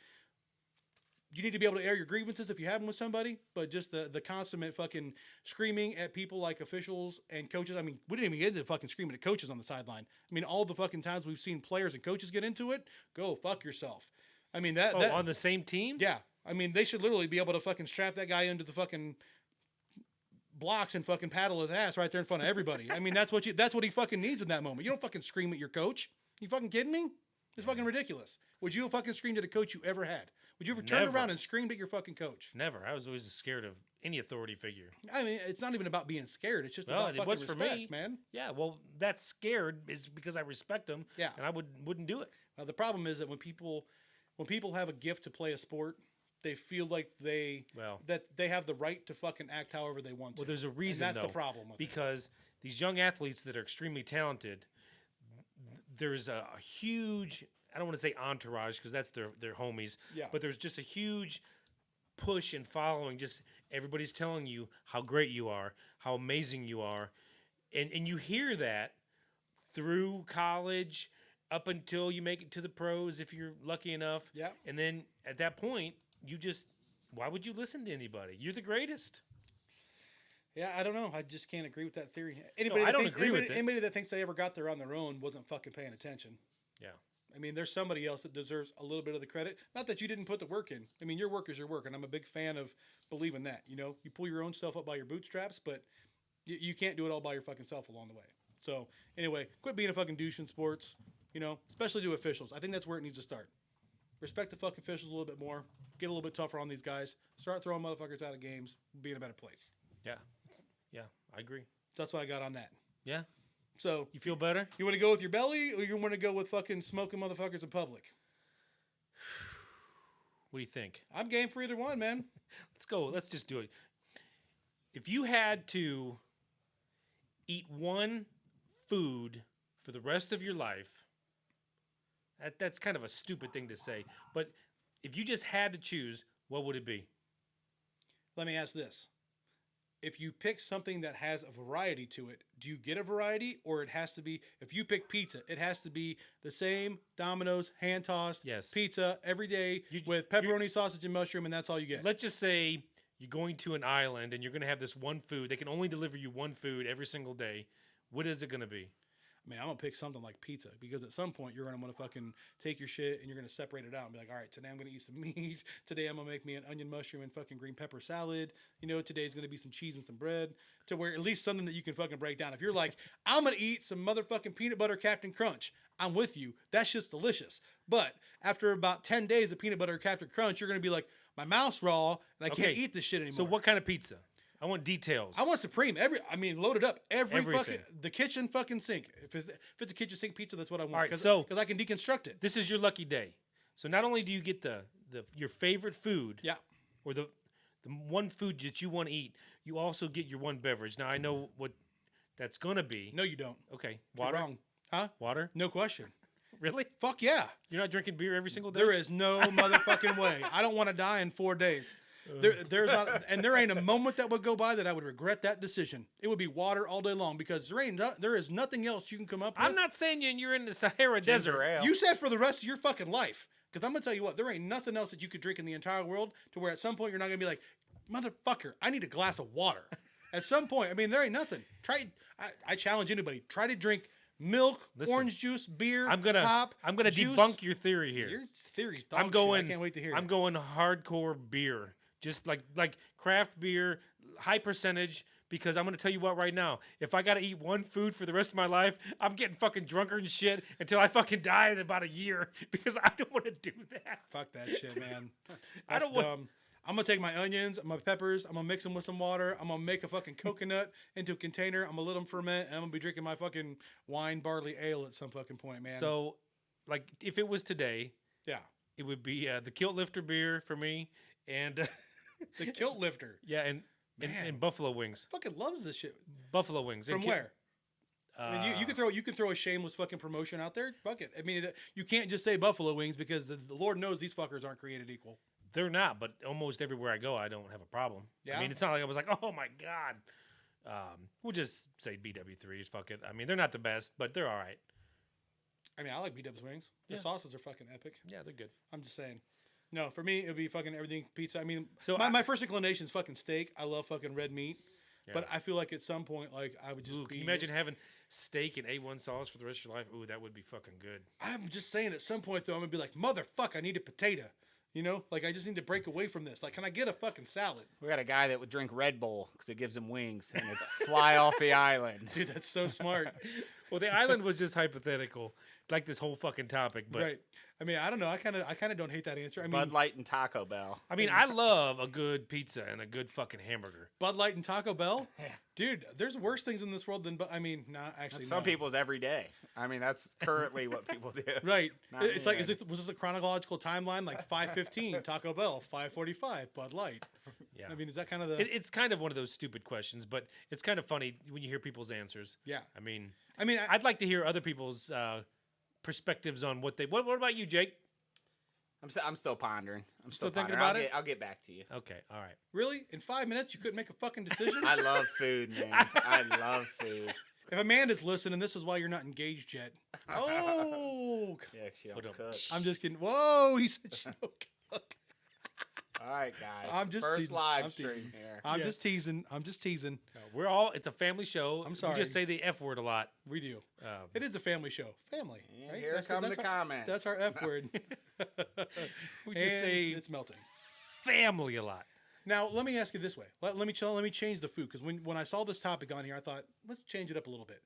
you need to be able to air your grievances if you have them with somebody, but just the consummate fucking screaming at people like officials and coaches. I mean, we didn't even get into fucking screaming at coaches on the sideline. I mean, all the fucking times we've seen players and coaches get into it, go fuck yourself. I mean, that on the same team? Yeah. I mean, they should literally be able to fucking strap that guy into the fucking blocks and fucking paddle his ass right there in front of everybody. I mean, that's what he fucking needs in that moment. You don't fucking scream at your coach. You fucking kidding me? It's fucking ridiculous. Would you have fucking screamed at a coach you ever had? Would you ever turn Never. around and screamed at your fucking coach? Never. I was always scared of any authority figure. I mean, it's not even about being scared. It's just Well, about it fucking was for respect, me. man. Yeah, well, that scared is because I respect them. Yeah. And I wouldn't do it. The problem is that when people have a gift to play a sport, they feel like that they have the right to fucking act however they want to. Well, there's a reason, and that's though, the problem with it. because these young athletes that are extremely talented, there's a huge, I don't want to say entourage because that's their homies, Yeah. but there's just a huge push and following. Just everybody's telling you how great you are, how amazing you are, and you hear that through college up until you make it to the pros if you're lucky enough. Yeah. And then at that point, why would you listen to anybody? You're the greatest. Yeah, I don't know. I just can't agree with that theory. I that don't thinks, agree with it. Anybody that thinks they ever got there on their own wasn't fucking paying attention. Yeah. I mean, there's somebody else that deserves a little bit of the credit. Not that you didn't put the work in. I mean, your work is your work, and I'm a big fan of believing that. You know, you pull your own stuff up by your bootstraps, but you can't do it all by your fucking self along the way. So, anyway, quit being a fucking douche in sports, you know, especially to officials. I think that's where it needs to start. Respect the fucking officials a little bit more. Get a little bit tougher on these guys. Start throwing motherfuckers out of games. Be in a better place. Yeah. Yeah, I agree. That's what I got on that. Yeah. So, You feel better? you want to go with your belly, or you want to go with fucking smoking motherfuckers in public? What do you think? I'm game for either one, man. Let's go. Let's just do it. If you had to eat one food for the rest of your life, that's kind of a stupid thing to say, but if you just had to choose, what would it be? Let me ask this. If you pick something that has a variety to it, do you get a variety, or it has to be, if you pick pizza, it has to be the same Domino's, hand-tossed Yes. pizza every day with pepperoni, sausage, and mushroom, and that's all you get? Let's just say you're going to an island and you're going to have this one food. They can only deliver you one food every single day. What is it going to be? I mean, I'm going to pick something like pizza, because at some point you're going to want to fucking take your shit and you're going to separate it out and be like, all right, today I'm going to eat some meat. Today I'm going to make me an onion, mushroom, and fucking green pepper salad. You know, today's going to be some cheese and some bread, to where at least something that you can fucking break down. If you're like, I'm going to eat some motherfucking peanut butter Captain Crunch, I'm with you. That's just delicious. But after about 10 days of peanut butter Captain Crunch, you're going to be like, my mouth's raw and I can't eat this shit anymore. So what kind of pizza? I want details. I want supreme. Loaded up. Everything. Fucking the kitchen fucking sink. If it's a kitchen sink pizza, that's what I want. All right, because I can deconstruct it. This is your lucky day. So not only do you get your favorite food, Yeah. or the one food that you want to eat, you also get your one beverage. Now I know what that's gonna be. No, you don't. Okay, You're water. wrong. Huh? Water. No question. Really? Fuck yeah. You're not drinking beer every single day? There is no motherfucking way. I don't want to die in 4 days. There's not, and there ain't a moment that would go by that I would regret that decision. It would be water all day long, because there is nothing else you can come up with. I'm not saying you're in the Sahara Desert. ale. You said for the rest of your fucking life. Because I'm going to tell you what, there ain't nothing else that you could drink in the entire world to where at some point you're not going to be like, motherfucker, I need a glass of water. At some point, I mean, there ain't nothing. I challenge anybody. Try to drink milk, Listen, orange juice, beer, I'm gonna juice. debunk your theory here. Your theory's dog I'm shit. going. I can't wait to hear I'm it. going hardcore beer, just like craft beer, high percentage. Because I'm going to tell you what right now, if I got to eat one food for the rest of my life, I'm getting fucking drunker and shit until I fucking die in about a year, because I don't want to do that. Fuck that shit, man. I That's don't want- dumb. I'm gonna take my onions, my peppers, I'm gonna mix them with some water. I'm gonna make a fucking coconut into a container. I'm gonna let them ferment, and I'm gonna be drinking my fucking wine barley ale at some fucking point, man. So, like, if it was today, yeah, it would be the Kilt Lifter beer for me, and the kilt lifter. yeah, and Man. buffalo wings. Fucking loves this shit. Buffalo wings. From And where? I mean, you Uh, can throw a shameless fucking promotion out there. Fuck it. I mean, you can't just say buffalo wings because the Lord knows these fuckers aren't created equal. They're not, but almost everywhere I go, I don't have a problem. Yeah? I mean, it's not like I was like, oh my god. We'll just say BW3s. Fuck it. I mean, they're not the best, but they're all right. I mean, I like B-Dubs wings. Their Yeah. sauces are fucking epic. Yeah, they're good. I'm just saying. No, for me, it would be fucking everything pizza. I mean, So my first inclination is fucking steak. I love fucking red meat. Yeah. But I feel like at some point, like, I would just Ooh, be... can you imagine having steak and A1 sauce for the rest of your life? Ooh, that would be fucking good. I'm just saying at some point, though, I'm going to be like, motherfuck, I need a potato. You know? Like, I just need to break away from this. Like, can I get a fucking salad? We got a guy that would drink Red Bull because it gives him wings and it'd fly off the island. Dude, that's so smart. Well, the island was just hypothetical, like this whole fucking topic. But Right. I mean, I don't know. I kind of don't hate that answer. I mean, Bud Light and Taco Bell. I mean, I love a good pizza and a good fucking hamburger. Bud Light and Taco Bell? Yeah. Dude, there's worse things in this world than... I mean, nah, actually, That's some no. people's every day. I mean, that's currently what people do. Right. Not It's me, like, was this a chronological timeline? Like 5:15, Taco Bell, 5:45, Bud Light. Yeah. I mean, is that kind of the... It's kind of one of those stupid questions, but it's kind of funny when you hear people's answers. yeah. I mean, I I'd like to hear other people's perspectives on what they. What about you, Jake? I'm still pondering. I'm Still still thinking pondering. about it? I'll get back to you. Okay, all right. really? In 5 minutes, you couldn't make a fucking decision? I love food, man. I love food. If Amanda's listening, this is why you're not engaged yet. Oh, Yeah, she don't But, cook. I'm just kidding. Whoa, he said she don't cook. All right, guys. I'm just First teasing. live I'm stream teasing. here. I'm Yeah. just teasing. I'm just teasing. We're all. It's a family show. I'm We sorry. just say the F word a lot. We do. Um, It is a family show. Family. And right? here come the our, comments. That's our F word. we just And say it's melting. family a lot. Now, let me ask you this way. Let me change the food, because when I saw this topic on here, I thought, let's change it up a little bit.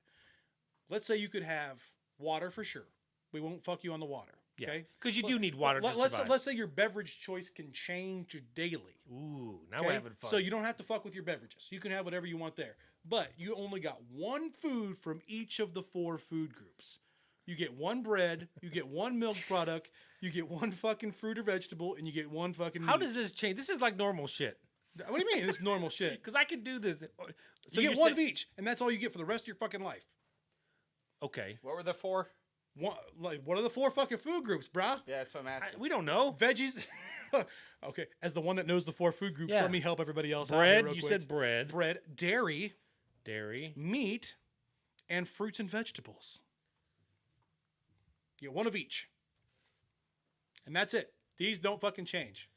Let's say you could have water for sure. We won't fuck you on the water. Yeah, Okay? because you do need water to survive. Let's say your beverage choice can change daily. Ooh, now Okay? we're having fun. So you don't have to fuck with your beverages. You can have whatever you want there. But you only got one food from each of the 4 food groups. You get one bread, you get one milk product, you get one fucking fruit or vegetable, and you get one fucking How meat. does this change? This is like normal shit. What do you mean? It's normal shit. Because I can do this. So You get you're one of saying- each, and that's all you get for the rest of your fucking life. Okay. What were the 4? What are the 4 fucking food groups, brah? Yeah, that's what I'm asking. We don't know. Veggies. Okay, as the one that knows the 4 food groups, Yeah. let me help everybody else out here Bread. real You quick. said bread. bread, dairy, Dairy. meat, and fruits and vegetables. You get one of each. And that's it. These don't fucking change.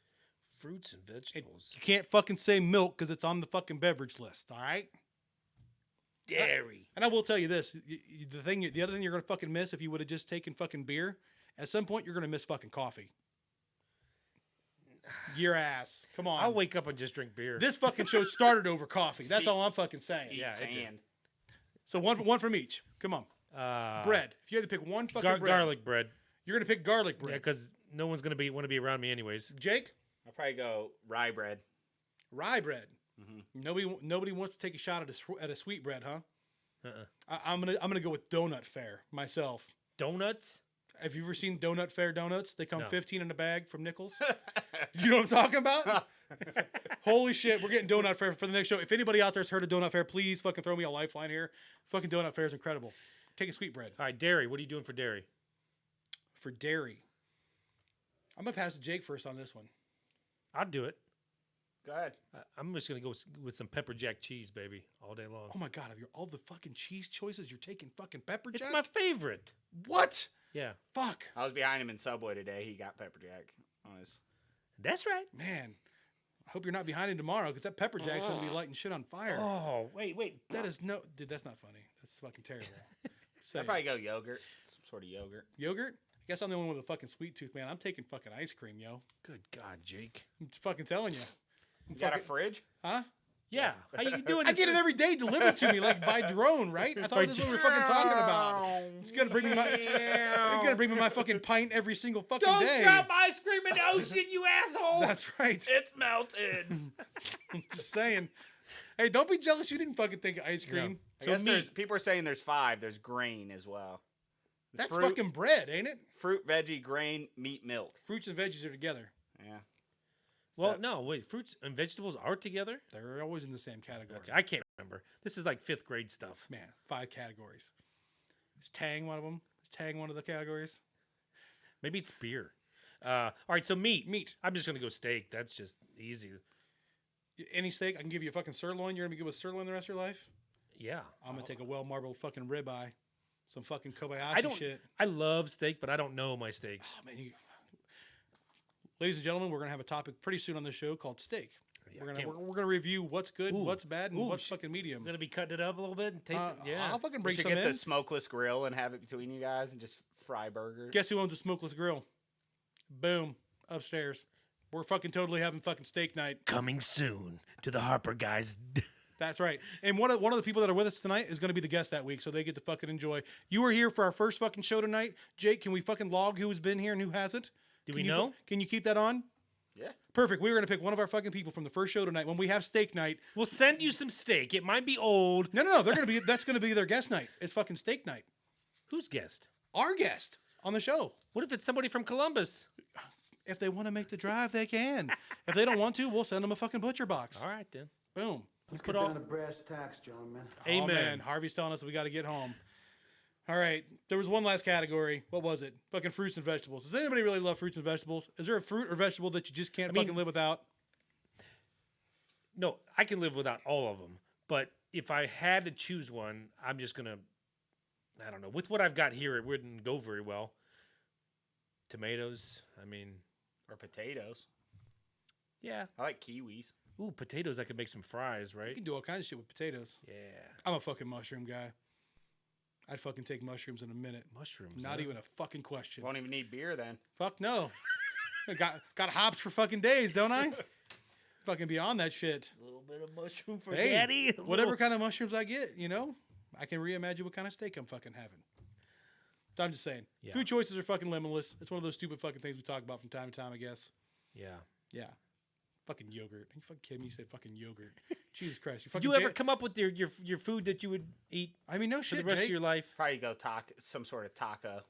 Fruits and vegetables. You can't fucking say milk because it's on the fucking beverage list, all right? Dairy. And I will tell you this: the other thing you're gonna fucking miss if you would have just taken fucking beer, at some point you're gonna miss fucking coffee. Your ass. Come on. I'll wake up and just drink beer. This fucking show started over coffee. That's all I'm fucking saying. Eat Yeah, it did. sand. So one from each. Come on. Bread. If you had to pick one fucking bread, Garlic bread. you're gonna pick garlic Yeah, bread. because no one's gonna want to be around me anyways. Jake, I'll probably go rye bread. rye bread. Mhm. Nobody wants to take a shot at a sweet bread, huh? Uh-uh. I'm gonna go with donut fare myself. Donuts. Have you ever seen donut fare donuts? They come No. 15 in a bag from Nichols. You know what I'm talking about? Holy shit, we're getting donut fare for the next show. If anybody out there's heard of donut fare, please fucking throw me a lifeline here. Fucking donut fare is incredible. Take a sweet bread. All right, dairy. What are you doing for dairy? For dairy, I'm gonna pass to Jake first on this one. I'll do it. Go ahead. I'm just gonna go with some pepper jack cheese, baby, all day long. Oh my god, of all the fucking cheese choices, you're taking fucking pepper jack? It's my favorite. What? Yeah, Fuck. I was behind him in Subway today. He got pepper jack on his. that's right. Man, I hope you're not behind him tomorrow because that pepper jack's gonna be lighting shit on fire. Oh, wait. That is no, dude. That's not funny. That's fucking terrible. Say I'd probably go yogurt. Some sort of yogurt. yogurt. I guess I'm the only one with a fucking sweet tooth, man. I'm taking fucking ice cream, yo. Good God, Jake. I'm fucking telling you. You got a fucking- fridge? Huh? Yeah. How you doing? I get it every day delivered to me, like by drone, right? I thought this is what we we're fucking talking about. It's gonna bring me my. gotta bring me my fucking pint every single fucking Don't day. drop ice cream in the ocean, you asshole. That's right. It's melted. I'm just saying. Hey, don't be jealous. You didn't fucking think of ice cream. I So guess there's meat. people are saying there's 5. There's grain as well. That's fruit, fucking bread, ain't it? fruit, veggie, grain, meat, milk. Fruits and veggies are together. Yeah. Well, So- no, wait. Fruits and vegetables are together? They're always in the same category. Okay, I can't remember. This is like 5th grade stuff. Man, 5 categories. Is Tang one of them? Is Tang one of the categories? Maybe it's beer. All right, so meat. Meat. I'm just going to go steak. That's just easy. Any steak, I can give you a fucking sirloin. You're gonna be good with sirloin the rest of your life. Yeah. I'm gonna take a well marbled fucking ribeye, some fucking Kobayashi I don't. shit. I love steak, but I don't know my steaks. Oh, man, ladies and gentlemen, we're gonna have a topic pretty soon on the show called steak. Yeah, We're I can't- gonna review what's good, Ooh. what's bad, and Ooh, what's sh- fucking medium. I'm going to be cutting it up a little bit and taste it. Yeah. I'll fucking We bring should some get in. the smokeless grill and have it between you guys and just fry burgers. Guess who owns a smokeless grill? Boom, upstairs. We're fucking totally having fucking steak night. Coming soon to the Harper guys. That's right. And one of the people that are with us tonight is going to be the guest that week, so they get to fucking enjoy. You were here for our first fucking show tonight. Jake, can we fucking log who's been here and who hasn't? Do Can we you know? Can you keep that on? Yeah. Perfect. We were going to pick one of our fucking people from the first show tonight when we have steak night. We'll send you some steak. It might be old. No. They're going to be. That's going to be their guest night. It's fucking steak night. Who's guest? Our guest on the show. What if it's somebody from Columbus? If they want to make the drive, they can. If they don't want to, we'll send them a fucking butcher box. All right, then. Boom. Let's put get all- down to brass tacks, gentlemen. Oh, Amen. man. Harvey's telling us we got to get home. All right. There was one last category. What was it? Fucking fruits and vegetables. Does anybody really love fruits and vegetables? Is there a fruit or vegetable that you just can't mean- fucking live without? No, I can live without all of them. But if I had to choose one, I'm just going to, I don't know. With what I've got here, it wouldn't go very well. Tomatoes. I mean, Or potatoes. yeah. I like kiwis. Ooh, potatoes. I could make some fries, You right? can do all kinds of shit with potatoes. Yeah. I'm a fucking mushroom guy. I'd fucking take mushrooms in a minute. Mushrooms. Not huh? even a fucking question. Won't even need beer then. Fuck no. I got hops for fucking days, don't I? Fucking beyond that shit. A little bit of mushroom for Hey, daddy. whatever kind of mushrooms I get, I can reimagine what kind of steak I'm fucking having. So I'm just saying. Yeah. Food choices are fucking limitless. It's one of those stupid fucking things we talk about from time to time, I guess. Yeah. Yeah. Fucking yogurt. Are you fucking kidding me? You say fucking yogurt. Jesus Christ. You Did fucking you ever come up with your food that you would eat I mean, no for shit, the rest Jake. of your life? Probably go some sort of taco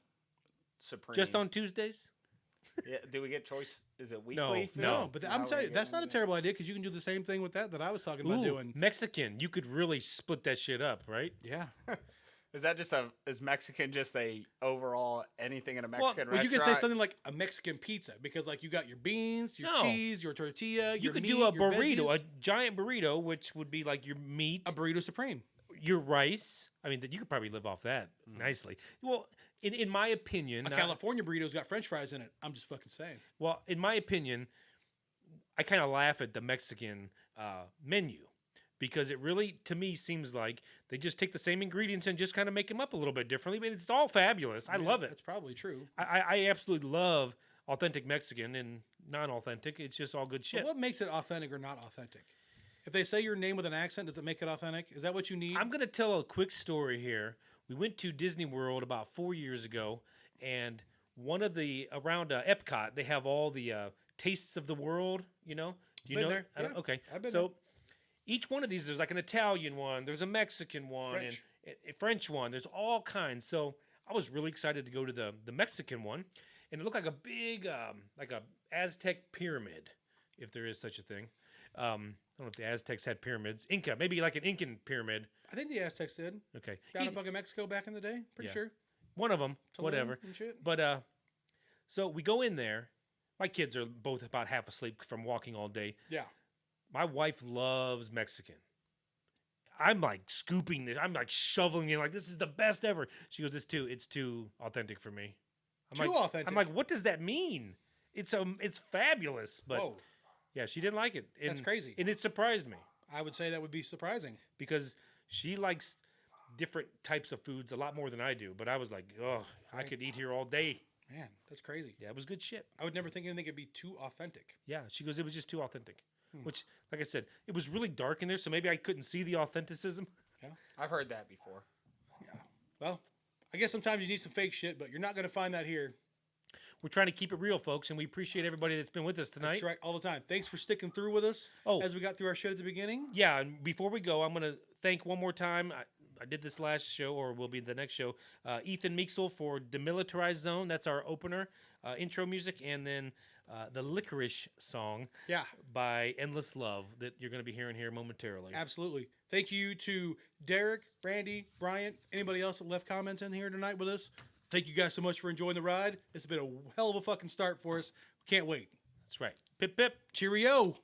supreme. Just on Tuesdays? Yeah, do we get choice? Is it weekly? No, food? No, but I'm No, telling you, we that's get not a one terrible idea because you can do the same thing with that I was talking about Ooh, doing. Mexican. You could really split that shit up, right? Yeah. Is that is Mexican just a overall anything in a Mexican Well, you restaurant? could say something like a Mexican pizza because, like, you got your beans, your No. cheese, your tortilla, You your could meat, do a your burrito, veggies. a giant burrito, which would be like your meat, A burrito supreme. your rice. I mean, you could probably live off that nicely. Well, in my opinion, A California burrito's got French fries in it. I'm just fucking saying. well, in my opinion, I kind of laugh at the Mexican menu because it really, to me, seems like they just take the same ingredients and just kind of make them up a little bit differently. But it's all fabulous. I love it. That's probably true. I absolutely love authentic Mexican and non-authentic. It's just all good But shit. what makes it authentic or not authentic? If they say your name with an accent, does it make it authentic? Is that what you need? I'm going to tell a quick story here. We went to Disney World about 4 years ago, and one of the around Epcot, they have all the tastes of the world. Do you Been know? there, I don't- yeah. Okay, I've been so each one of these, there's like an Italian one, there's a Mexican one, French. and a French one. There's all kinds. So I was really excited to go to the Mexican one, and it looked like a big, like a Aztec pyramid, if there is such a thing. I don't know if the Aztecs had pyramids. Inca, maybe like an Incan pyramid. I think the Aztecs did. Okay, Down in Either- fucking Mexico back in the day. Pretty Yeah. sure. one of them, Tulum whatever. and shit. But so we go in there. My kids are both about half asleep from walking all day. Yeah. My wife loves Mexican. I'm like scooping this. I'm like shoveling it. Like, this is the best ever. She goes, it's too authentic for me. I'm Too like, authentic. I'm like, what does that mean? It's fabulous. But Whoa. yeah, she didn't like it. That's crazy. And it surprised me I would say that would be surprising. because she likes different types of foods a lot more than I do. But I was like, oh, I Right. could eat here all day. Man, that's crazy. Yeah, it was good shit. I would never think anything could be too authentic. Yeah, she goes, it was just too authentic. Which, like I said, it was really dark in there, so maybe I couldn't see the authenticism. I've heard that before. Well, I guess sometimes you need some fake shit, but you're not going to find that here. We're trying to keep it real, folks, and we appreciate everybody that's been with us tonight. That's right, all the time. Thanks for sticking through with us as we got through our shit at the beginning. Yeah, and before we go, I'm going to thank one more time. I did this last show, or will be the next show. Ethan Meeksel for Demilitarized Zone. That's our opener, intro music, and then the Licorice song by Endless Love that you're going to be hearing here momentarily. Absolutely. Thank you to Derek, Randy, Bryant, anybody else that left comments in here tonight with us. Thank you guys so much for enjoying the ride. It's been a hell of a fucking start for us. Can't wait. That's right. Pip, pip. Cheerio.